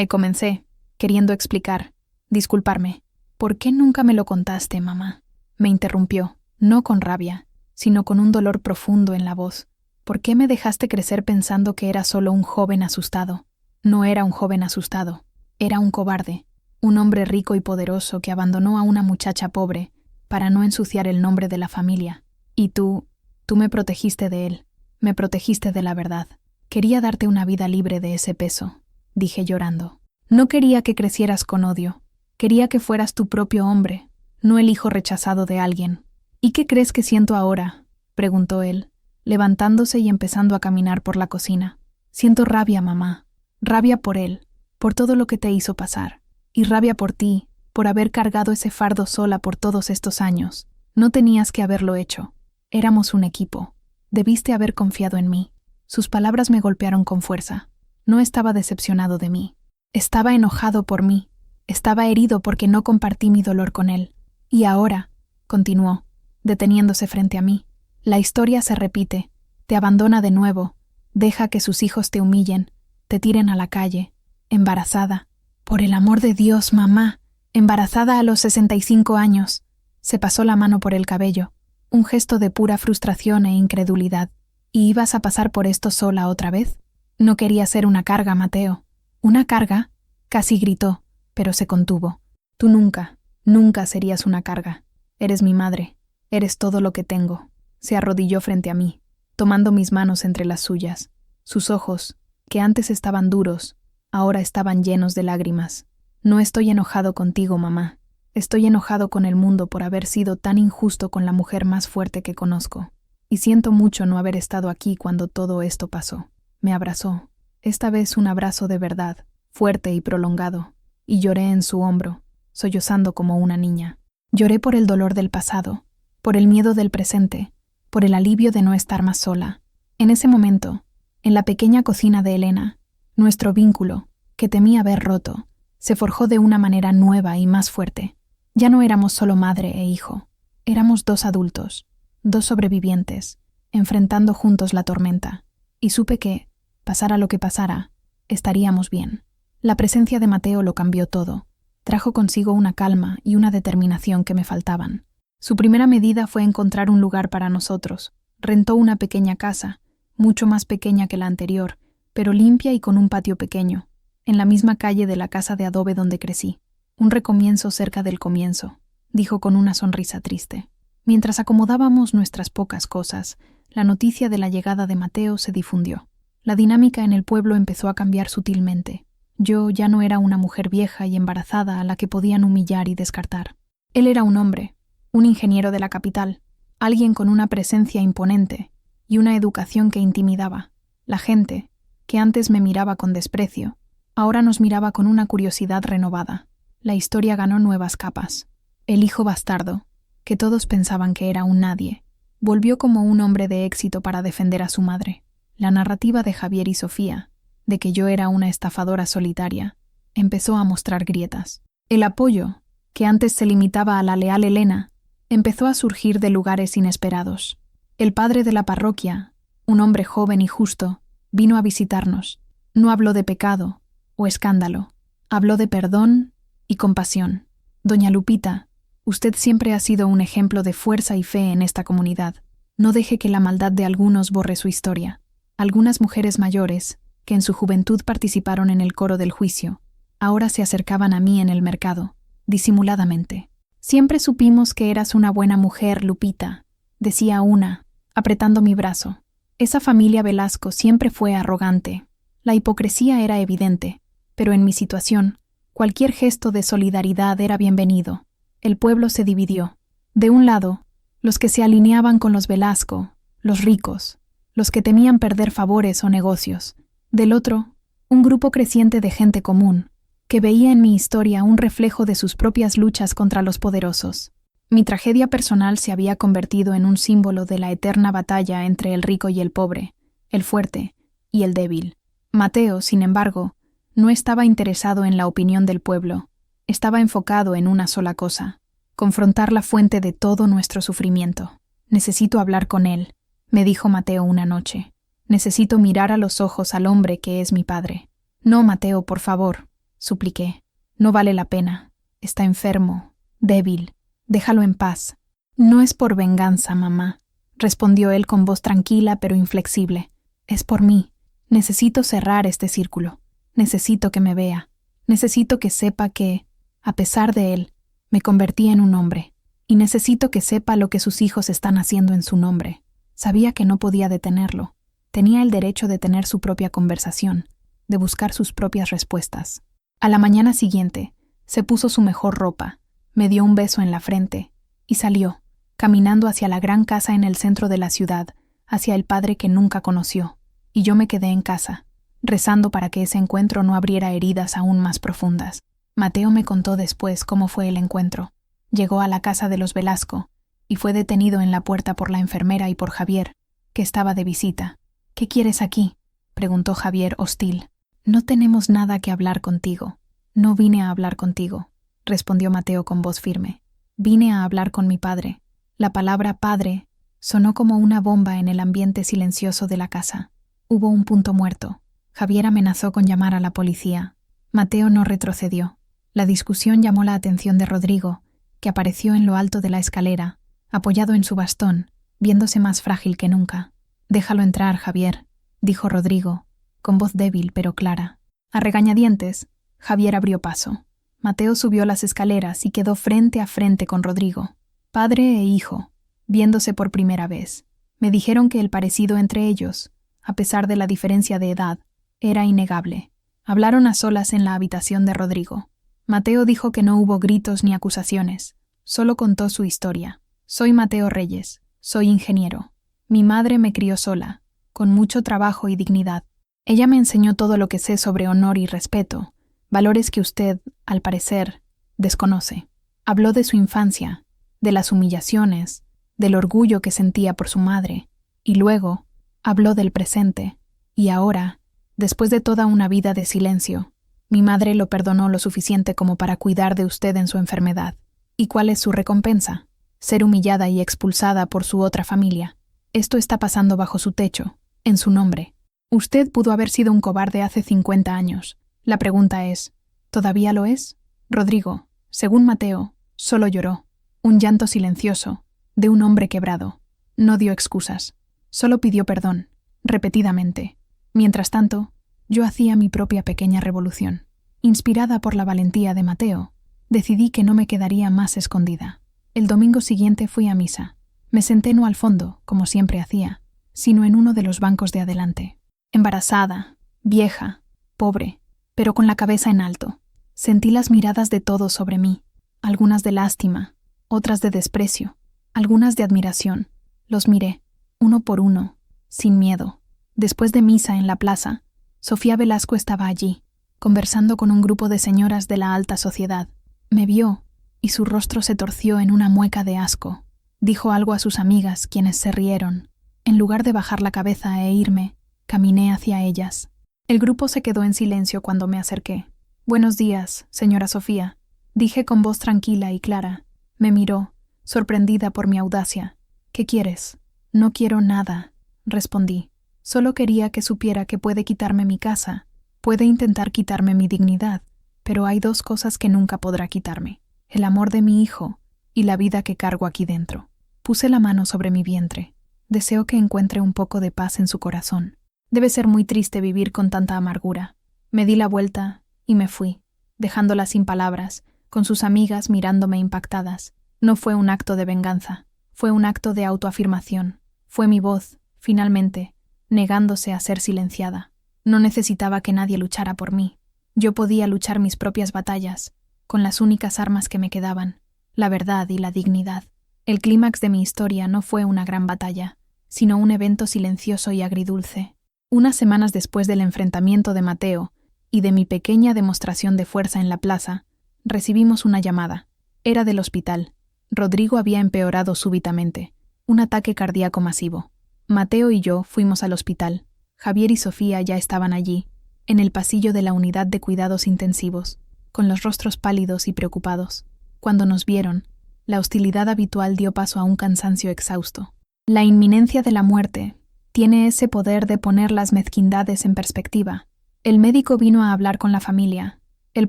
Comencé, queriendo explicar, disculparme. «¿Por qué nunca me lo contaste, mamá?», me interrumpió, no con rabia, sino con un dolor profundo en la voz. «¿Por qué me dejaste crecer pensando que era solo un joven asustado?» No era un joven asustado, era un cobarde, un hombre rico y poderoso que abandonó a una muchacha pobre para no ensuciar el nombre de la familia. Y tú me protegiste de él, me protegiste de la verdad. Quería darte una vida libre de ese peso», dije llorando. «No quería que crecieras con odio, quería que fueras tu propio hombre, no el hijo rechazado de alguien». «¿Y qué crees que siento ahora?», preguntó él, levantándose y empezando a caminar por la cocina. «Siento rabia, mamá. Rabia por él, por todo lo que te hizo pasar, y rabia por ti, por haber cargado ese fardo sola por todos estos años. No tenías que haberlo hecho. Éramos un equipo. Debiste haber confiado en mí. Sus palabras me golpearon con fuerza. No estaba decepcionado de mí. Estaba enojado por mí. Estaba herido porque no compartí mi dolor con él. Y ahora, continuó, deteniéndose frente a mí, la historia se repite. Te abandona de nuevo. Deja que sus hijos te humillen, te tiren a la calle. Embarazada. Por el amor de Dios, mamá. Embarazada a los 65 años. Se pasó la mano por el cabello. Un gesto de pura frustración e incredulidad. ¿Y ibas a pasar por esto sola otra vez? No quería ser una carga, Mateo. ¿Una carga? Casi gritó, pero se contuvo. Tú nunca, nunca serías una carga. Eres mi madre. Eres todo lo que tengo. Se arrodilló frente a mí, tomando mis manos entre las suyas. Sus ojos, que antes estaban duros, ahora estaban llenos de lágrimas. No estoy enojado contigo, mamá. Estoy enojado con el mundo por haber sido tan injusto con la mujer más fuerte que conozco. Y siento mucho no haber estado aquí cuando todo esto pasó. Me abrazó, esta vez un abrazo de verdad, fuerte y prolongado, y lloré en su hombro, sollozando como una niña. Lloré por el dolor del pasado, por el miedo del presente, por el alivio de no estar más sola. En ese momento, en la pequeña cocina de Elena, nuestro vínculo, que temía haber roto, se forjó de una manera nueva y más fuerte. Ya no éramos solo madre e hijo, éramos dos adultos, dos sobrevivientes, enfrentando juntos la tormenta, y supe que, pasara lo que pasara, estaríamos bien. La presencia de Mateo lo cambió todo. Trajo consigo una calma y una determinación que me faltaban. Su primera medida fue encontrar un lugar para nosotros. Rentó una pequeña casa, mucho más pequeña que la anterior, pero limpia y con un patio pequeño, en la misma calle de la casa de adobe donde crecí. Un recomienzo cerca del comienzo, dijo con una sonrisa triste. Mientras acomodábamos nuestras pocas cosas, la noticia de la llegada de Mateo se difundió. La dinámica en el pueblo empezó a cambiar sutilmente. Yo ya no era una mujer vieja y embarazada a la que podían humillar y descartar. Él era un hombre, un ingeniero de la capital, alguien con una presencia imponente y una educación que intimidaba. La gente, que antes me miraba con desprecio, ahora nos miraba con una curiosidad renovada. La historia ganó nuevas capas. El hijo bastardo, que todos pensaban que era un nadie, volvió como un hombre de éxito para defender a su madre. La narrativa de Javier y Sofía, de que yo era una estafadora solitaria, empezó a mostrar grietas. El apoyo, que antes se limitaba a la leal Elena, empezó a surgir de lugares inesperados. El padre de la parroquia, un hombre joven y justo, vino a visitarnos. No habló de pecado o escándalo, habló de perdón y compasión. Doña Lupita, usted siempre ha sido un ejemplo de fuerza y fe en esta comunidad. No deje que la maldad de algunos borre su historia. Algunas mujeres mayores, que en su juventud participaron en el coro del juicio, ahora se acercaban a mí en el mercado, disimuladamente. Siempre supimos que eras una buena mujer, Lupita, decía una, apretando mi brazo. Esa familia Velasco siempre fue arrogante. La hipocresía era evidente, pero en mi situación, cualquier gesto de solidaridad era bienvenido. El pueblo se dividió. De un lado, los que se alineaban con los Velasco, los ricos, los que temían perder favores o negocios. Del otro, un grupo creciente de gente común, que veía en mi historia un reflejo de sus propias luchas contra los poderosos. Mi tragedia personal se había convertido en un símbolo de la eterna batalla entre el rico y el pobre, el fuerte y el débil. Mateo, sin embargo, no estaba interesado en la opinión del pueblo. Estaba enfocado en una sola cosa: confrontar la fuente de todo nuestro sufrimiento. Necesito hablar con él, me dijo Mateo una noche. Necesito mirar a los ojos al hombre que es mi padre. No, Mateo, por favor, supliqué. No vale la pena. Está enfermo, débil. Déjalo en paz. No es por venganza, mamá, respondió él con voz tranquila pero inflexible. Es por mí. Necesito cerrar este círculo. Necesito que me vea. Necesito que sepa que, a pesar de él, me convertí en un hombre. Y necesito que sepa lo que sus hijos están haciendo en su nombre. Sabía que no podía detenerlo. Tenía el derecho de tener su propia conversación, de buscar sus propias respuestas. A la mañana siguiente, se puso su mejor ropa, me dio un beso en la frente y salió, caminando hacia la gran casa en el centro de la ciudad, hacia el padre que nunca conoció. Y yo me quedé en casa, rezando para que ese encuentro no abriera heridas aún más profundas. Mateo me contó después cómo fue el encuentro. Llegó a la casa de los Velasco y fue detenido en la puerta por la enfermera y por Javier, que estaba de visita. «¿Qué quieres aquí?», preguntó Javier, hostil. «No tenemos nada que hablar contigo». «No vine a hablar contigo», respondió Mateo con voz firme. «Vine a hablar con mi padre». La palabra padre sonó como una bomba en el ambiente silencioso de la casa. Hubo un punto muerto. Javier amenazó con llamar a la policía. Mateo no retrocedió. La discusión llamó la atención de Rodrigo, que apareció en lo alto de la escalera, apoyado en su bastón, viéndose más frágil que nunca. «Déjalo entrar, Javier», dijo Rodrigo, con voz débil pero clara. A regañadientes, Javier abrió paso. Mateo subió las escaleras y quedó frente a frente con Rodrigo, padre e hijo, viéndose por primera vez. Me dijeron que el parecido entre ellos, a pesar de la diferencia de edad, era innegable. Hablaron a solas en la habitación de Rodrigo. Mateo dijo que no hubo gritos ni acusaciones, solo contó su historia. «Soy Mateo Reyes, soy ingeniero. Mi madre me crió sola, con mucho trabajo y dignidad. Ella me enseñó todo lo que sé sobre honor y respeto, valores que usted, al parecer, desconoce». Habló de su infancia, de las humillaciones, del orgullo que sentía por su madre, y luego habló del presente. «Y ahora, después de toda una vida de silencio, mi madre lo perdonó lo suficiente como para cuidar de usted en su enfermedad. ¿Y cuál es su recompensa? Ser humillada y expulsada por su otra familia. Esto está pasando bajo su techo, en su nombre. Usted pudo haber sido un cobarde hace 50 años. La pregunta es, ¿todavía lo es?». Rodrigo, según Mateo, solo lloró. Un llanto silencioso, de un hombre quebrado. No dio excusas. Solo pidió perdón, repetidamente. Mientras tanto, yo hacía mi propia pequeña revolución. Inspirada por la valentía de Mateo, decidí que no me quedaría más escondida. El domingo siguiente fui a misa. Me senté no al fondo, como siempre hacía, sino en uno de los bancos de adelante. Embarazada, vieja, pobre, pero con la cabeza en alto. Sentí las miradas de todos sobre mí, algunas de lástima, otras de desprecio, algunas de admiración. Los miré, uno por uno, sin miedo. Después de misa en la plaza, Sofía Velasco estaba allí, conversando con un grupo de señoras de la alta sociedad. Me vio, y su rostro se torció en una mueca de asco. Dijo algo a sus amigas, quienes se rieron. En lugar de bajar la cabeza e irme, caminé hacia ellas. El grupo se quedó en silencio cuando me acerqué. «Buenos días, señora Sofía», dije con voz tranquila y clara. Me miró, sorprendida por mi audacia. «¿Qué quieres?». «No quiero nada», respondí. «Solo quería que supiera que puede quitarme mi casa, puede intentar quitarme mi dignidad, pero hay dos cosas que nunca podrá quitarme: el amor de mi hijo y la vida que cargo aquí dentro». Puse la mano sobre mi vientre. Deseo que encuentre un poco de paz en su corazón. Debe ser muy triste vivir con tanta amargura. Me di la vuelta y me fui, dejándola sin palabras, con sus amigas mirándome impactadas. No fue un acto de venganza, fue un acto de autoafirmación. Fue mi voz, finalmente, negándose a ser silenciada. No necesitaba que nadie luchara por mí. Yo podía luchar mis propias batallas, con las únicas armas que me quedaban, la verdad y la dignidad. El clímax de mi historia no fue una gran batalla, sino un evento silencioso y agridulce. Unas semanas después del enfrentamiento de Mateo y de mi pequeña demostración de fuerza en la plaza, recibimos una llamada. Era del hospital. Rodrigo había empeorado súbitamente. Un ataque cardíaco masivo. Mateo y yo fuimos al hospital. Javier y Sofía ya estaban allí, en el pasillo de la unidad de cuidados intensivos, con los rostros pálidos y preocupados. Cuando nos vieron, la hostilidad habitual dio paso a un cansancio exhausto. La inminencia de la muerte tiene ese poder de poner las mezquindades en perspectiva. El médico vino a hablar con la familia. El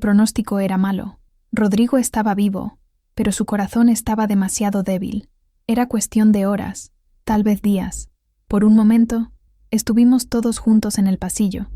pronóstico era malo. Rodrigo estaba vivo, pero su corazón estaba demasiado débil. Era cuestión de horas, tal vez días. Por un momento, estuvimos todos juntos en el pasillo,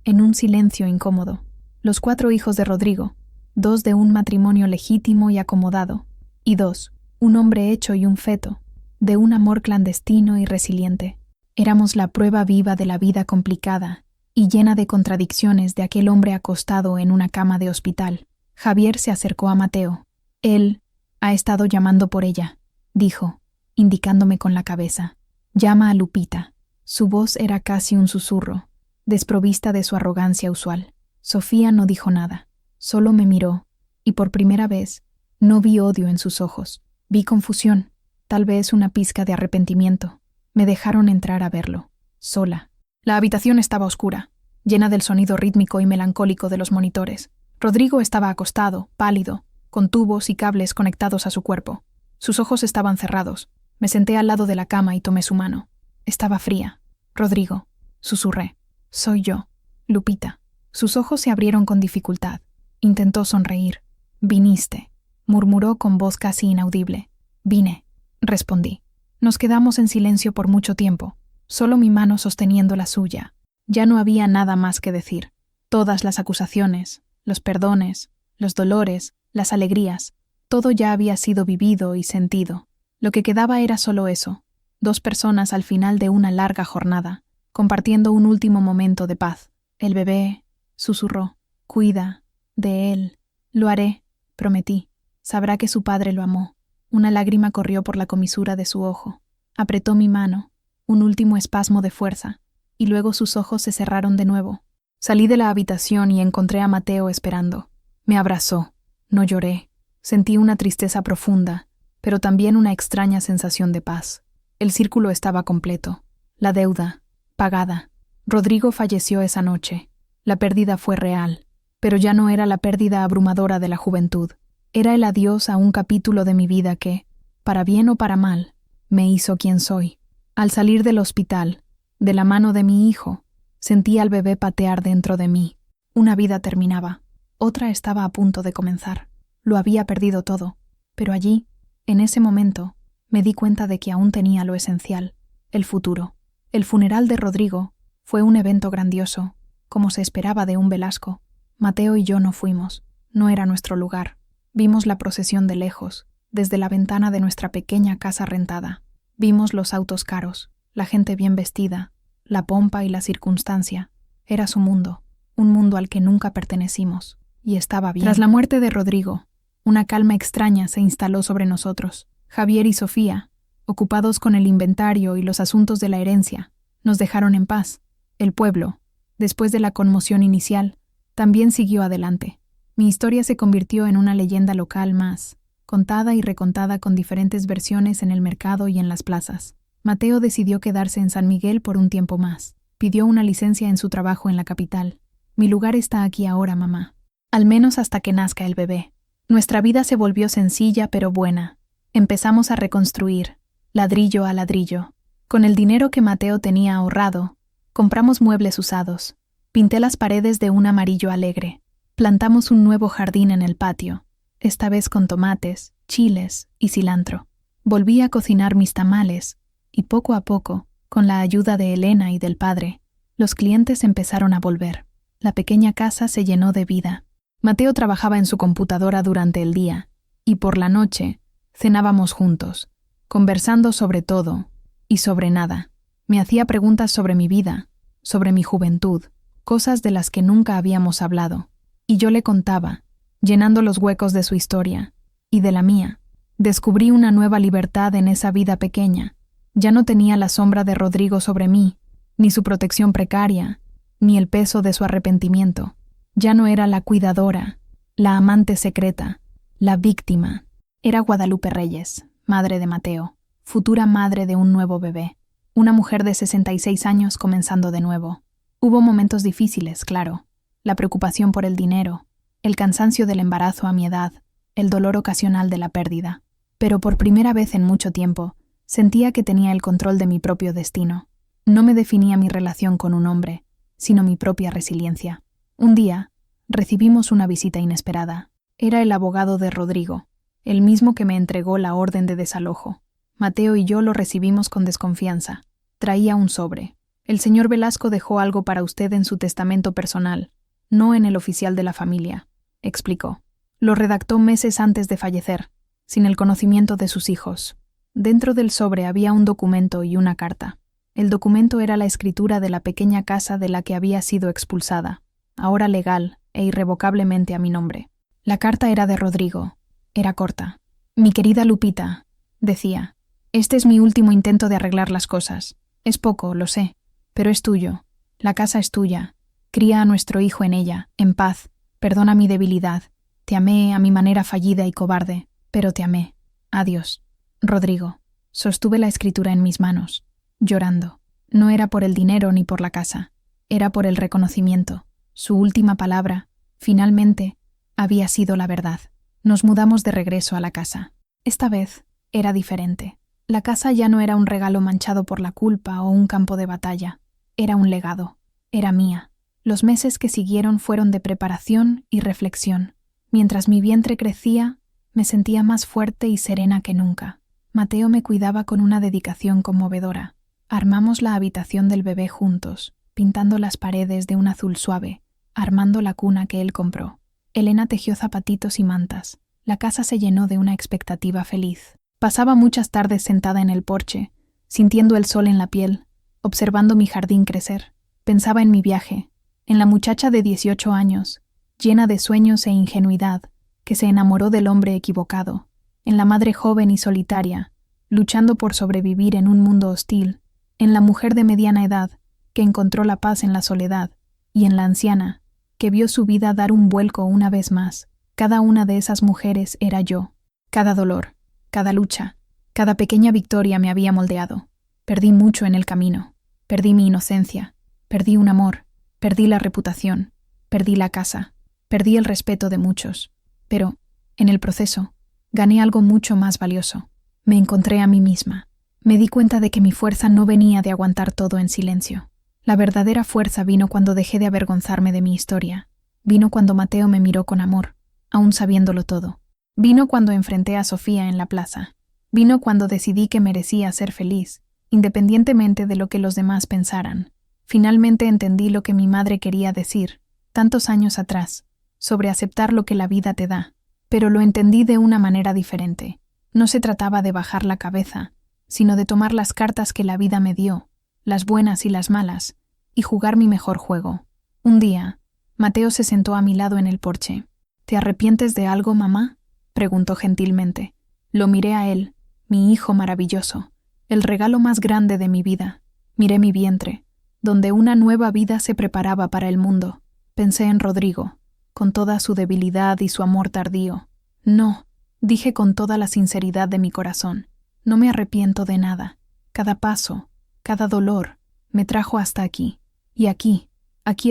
en un silencio incómodo. Los 4 hijos de Rodrigo, 2 de un matrimonio legítimo y acomodado, y 2, un hombre hecho y un feto, de un amor clandestino y resiliente. Éramos la prueba viva de la vida complicada y llena de contradicciones de aquel hombre acostado en una cama de hospital. Javier se acercó a Mateo. «Él ha estado llamando por ella», dijo, indicándome con la cabeza. «Llama a Lupita». Su voz era casi un susurro, desprovista de su arrogancia usual. Sofía no dijo nada, solo me miró, y por primera vez no vi odio en sus ojos. Vi confusión, tal vez una pizca de arrepentimiento. Me dejaron entrar a verlo, sola. La habitación estaba oscura, llena del sonido rítmico y melancólico de los monitores. Rodrigo estaba acostado, pálido, con tubos y cables conectados a su cuerpo. Sus ojos estaban cerrados. Me senté al lado de la cama y tomé su mano. Estaba fría. Rodrigo, susurré. Soy yo, Lupita. Sus ojos se abrieron con dificultad. Intentó sonreír. Viniste, murmuró con voz casi inaudible. Vine, respondí. Nos quedamos en silencio por mucho tiempo, solo mi mano sosteniendo la suya. Ya no había nada más que decir. Todas las acusaciones, los perdones, los dolores, las alegrías, todo ya había sido vivido y sentido. Lo que quedaba era solo eso, dos personas al final de una larga jornada, compartiendo un último momento de paz. El bebé, susurró, cuida de él. Lo haré, prometí. Sabrá que su padre lo amó. Una lágrima corrió por la comisura de su ojo. Apretó mi mano, un último espasmo de fuerza, y luego sus ojos se cerraron de nuevo. Salí de la habitación y encontré a Mateo esperando. Me abrazó. No lloré. Sentí una tristeza profunda, pero también una extraña sensación de paz. El círculo estaba completo. La deuda, pagada. Rodrigo falleció esa noche. La pérdida fue real, pero ya no era la pérdida abrumadora de la juventud. Era el adiós a un capítulo de mi vida que, para bien o para mal, me hizo quien soy. Al salir del hospital, de la mano de mi hijo, sentí al bebé patear dentro de mí. Una vida terminaba. Otra estaba a punto de comenzar. Lo había perdido todo, pero allí, en ese momento, me di cuenta de que aún tenía lo esencial, el futuro. El funeral de Rodrigo fue un evento grandioso, como se esperaba de un Velasco. Mateo y yo no fuimos, no era nuestro lugar. Vimos la procesión de lejos, desde la ventana de nuestra pequeña casa rentada. Vimos los autos caros, la gente bien vestida, la pompa y la circunstancia. Era su mundo, un mundo al que nunca pertenecimos, y estaba bien. Tras la muerte de Rodrigo, una calma extraña se instaló sobre nosotros. Javier y Sofía, ocupados con el inventario y los asuntos de la herencia, nos dejaron en paz. El pueblo, después de la conmoción inicial, también siguió adelante. Mi historia se convirtió en una leyenda local más, contada y recontada con diferentes versiones en el mercado y en las plazas. Mateo decidió quedarse en San Miguel por un tiempo más. Pidió una licencia en su trabajo en la capital. Mi lugar está aquí ahora, mamá. Al menos hasta que nazca el bebé. Nuestra vida se volvió sencilla pero buena. Empezamos a reconstruir, ladrillo a ladrillo. Con el dinero que Mateo tenía ahorrado, compramos muebles usados. Pinté las paredes de un amarillo alegre. Plantamos un nuevo jardín en el patio, esta vez con tomates, chiles y cilantro. Volví a cocinar mis tamales y poco a poco, con la ayuda de Elena y del padre, los clientes empezaron a volver. La pequeña casa se llenó de vida. Mateo trabajaba en su computadora durante el día y por la noche cenábamos juntos, conversando sobre todo y sobre nada. Me hacía preguntas sobre mi vida, sobre mi juventud, cosas de las que nunca habíamos hablado. Y yo le contaba, llenando los huecos de su historia y de la mía. Descubrí una nueva libertad en esa vida pequeña. Ya no tenía la sombra de Rodrigo sobre mí, ni su protección precaria, ni el peso de su arrepentimiento. Ya no era la cuidadora, la amante secreta, la víctima. Era Guadalupe Reyes, madre de Mateo, futura madre de un nuevo bebé, una mujer de 66 años comenzando de nuevo. Hubo momentos difíciles, claro. La preocupación por el dinero, el cansancio del embarazo a mi edad, el dolor ocasional de la pérdida. Pero por primera vez en mucho tiempo, sentía que tenía el control de mi propio destino. No me definía mi relación con un hombre, sino mi propia resiliencia. Un día, recibimos una visita inesperada. Era el abogado de Rodrigo, el mismo que me entregó la orden de desalojo. Mateo y yo lo recibimos con desconfianza. Traía un sobre. El señor Velasco dejó algo para usted en su testamento personal, no en el oficial de la familia, explicó. Lo redactó meses antes de fallecer, sin el conocimiento de sus hijos. Dentro del sobre había un documento y una carta. El documento era la escritura de la pequeña casa de la que había sido expulsada, ahora legal e irrevocablemente a mi nombre. La carta era de Rodrigo. Era corta. Mi querida Lupita, decía, este es mi último intento de arreglar las cosas. Es poco, lo sé, pero es tuyo. La casa es tuya. Cría a nuestro hijo en ella, en paz. Perdona mi debilidad. Te amé a mi manera fallida y cobarde, pero te amé. Adiós. Rodrigo. Sostuve la escritura en mis manos, llorando. No era por el dinero ni por la casa, era por el reconocimiento. Su última palabra, finalmente, había sido la verdad. Nos mudamos de regreso a la casa. Esta vez era diferente. La casa ya no era un regalo manchado por la culpa o un campo de batalla. Era un legado. Era mía. Los meses que siguieron fueron de preparación y reflexión. Mientras mi vientre crecía, me sentía más fuerte y serena que nunca. Mateo me cuidaba con una dedicación conmovedora. Armamos la habitación del bebé juntos, pintando las paredes de un azul suave, armando la cuna que él compró. Elena tejió zapatitos y mantas. La casa se llenó de una expectativa feliz. Pasaba muchas tardes sentada en el porche, sintiendo el sol en la piel, observando mi jardín crecer. Pensaba en mi viaje, en la muchacha de 18 años, llena de sueños e ingenuidad, que se enamoró del hombre equivocado, en la madre joven y solitaria, luchando por sobrevivir en un mundo hostil, en la mujer de mediana edad, que encontró la paz en la soledad, y en la anciana, que vio su vida dar un vuelco una vez más. Cada una de esas mujeres era yo. Cada dolor, cada lucha, cada pequeña victoria me había moldeado. Perdí mucho en el camino. Perdí mi inocencia. Perdí un amor. Perdí la reputación. Perdí la casa. Perdí el respeto de muchos. Pero, en el proceso, gané algo mucho más valioso. Me encontré a mí misma. Me di cuenta de que mi fuerza no venía de aguantar todo en silencio. La verdadera fuerza vino cuando dejé de avergonzarme de mi historia. Vino cuando Mateo me miró con amor, aún sabiéndolo todo. Vino cuando enfrenté a Sofía en la plaza. Vino cuando decidí que merecía ser feliz, independientemente de lo que los demás pensaran. Finalmente entendí lo que mi madre quería decir, tantos años atrás, sobre aceptar lo que la vida te da. Pero lo entendí de una manera diferente. No se trataba de bajar la cabeza, sino de tomar las cartas que la vida me dio, las buenas y las malas, y jugar mi mejor juego. Un día, Mateo se sentó a mi lado en el porche. ¿Te arrepientes de algo, mamá?, preguntó gentilmente. Lo miré a él, mi hijo maravilloso, el regalo más grande de mi vida. Miré mi vientre, donde una nueva vida se preparaba para el mundo. Pensé en Rodrigo, con toda su debilidad y su amor tardío. No, dije con toda la sinceridad de mi corazón. No me arrepiento de nada. Cada paso, cada dolor, me trajo hasta aquí. Y aquí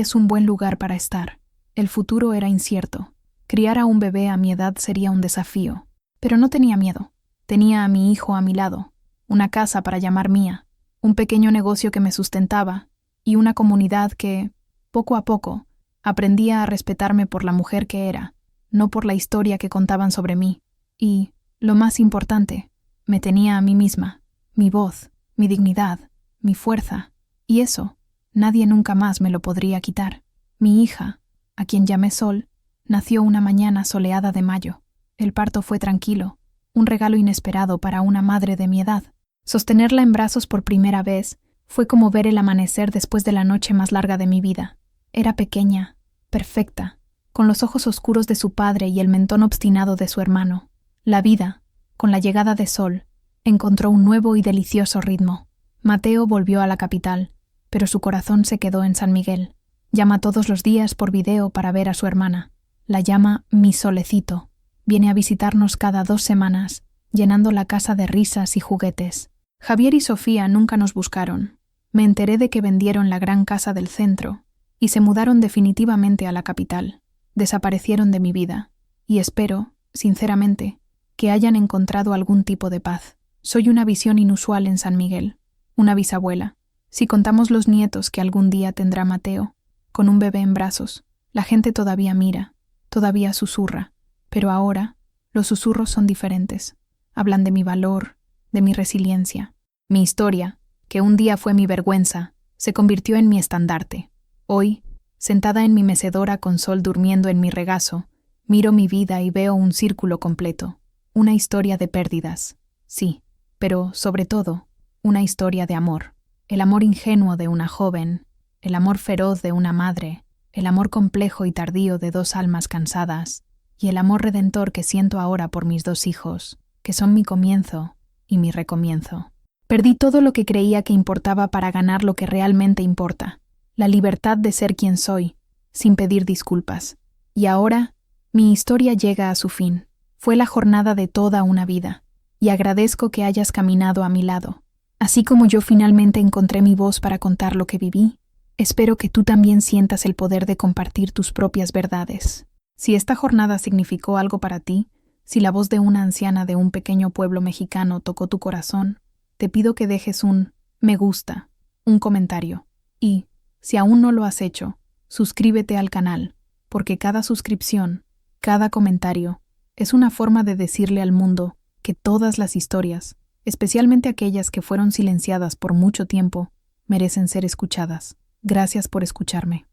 es un buen lugar para estar. El futuro era incierto. Criar a un bebé a mi edad sería un desafío. Pero no tenía miedo. Tenía a mi hijo a mi lado, una casa para llamar mía, un pequeño negocio que me sustentaba y una comunidad que, poco a poco, aprendía a respetarme por la mujer que era, no por la historia que contaban sobre mí. Y, lo más importante, me tenía a mí misma, mi voz, mi dignidad, mi fuerza, y eso, nadie nunca más me lo podría quitar. Mi hija, a quien llamé Sol, nació una mañana soleada de mayo. El parto fue tranquilo, un regalo inesperado para una madre de mi edad. Sostenerla en brazos por primera vez fue como ver el amanecer después de la noche más larga de mi vida. Era pequeña, perfecta, con los ojos oscuros de su padre y el mentón obstinado de su hermano. La vida, con la llegada de Sol, encontró un nuevo y delicioso ritmo. Mateo volvió a la capital, pero su corazón se quedó en San Miguel. Llama todos los días por video para ver a su hermana. La llama mi solecito. Viene a visitarnos cada 2 semanas, llenando la casa de risas y juguetes. Javier y Sofía nunca nos buscaron. Me enteré de que vendieron la gran casa del centro y se mudaron definitivamente a la capital. Desaparecieron de mi vida, y espero, sinceramente, que hayan encontrado algún tipo de paz. Soy una visión inusual en San Miguel, una bisabuela. Si contamos los nietos que algún día tendrá Mateo, con un bebé en brazos, la gente todavía mira, todavía susurra, pero ahora los susurros son diferentes. Hablan de mi valor, de mi resiliencia. Mi historia, que un día fue mi vergüenza, se convirtió en mi estandarte. Hoy, sentada en mi mecedora con Sol durmiendo en mi regazo, miro mi vida y veo un círculo completo. Una historia de pérdidas, sí, pero, sobre todo, una historia de amor. El amor ingenuo de una joven, el amor feroz de una madre, el amor complejo y tardío de 2 almas cansadas, y el amor redentor que siento ahora por mis 2 hijos, que son mi comienzo y mi recomienzo. Perdí todo lo que creía que importaba para ganar lo que realmente importa, la libertad de ser quien soy, sin pedir disculpas. Y ahora, Mi historia llega a su fin. Fue la jornada de toda una vida, y agradezco que hayas caminado a mi lado. Así como yo finalmente encontré mi voz para contar lo que viví, espero que tú también sientas el poder de compartir tus propias verdades. Si esta jornada significó algo para ti, si la voz de una anciana de un pequeño pueblo mexicano tocó tu corazón, te pido que dejes un me gusta, un comentario. Y, si aún no lo has hecho, suscríbete al canal, porque cada suscripción, cada comentario, es una forma de decirle al mundo que todas las historias, especialmente aquellas que fueron silenciadas por mucho tiempo, merecen ser escuchadas. Gracias por escucharme.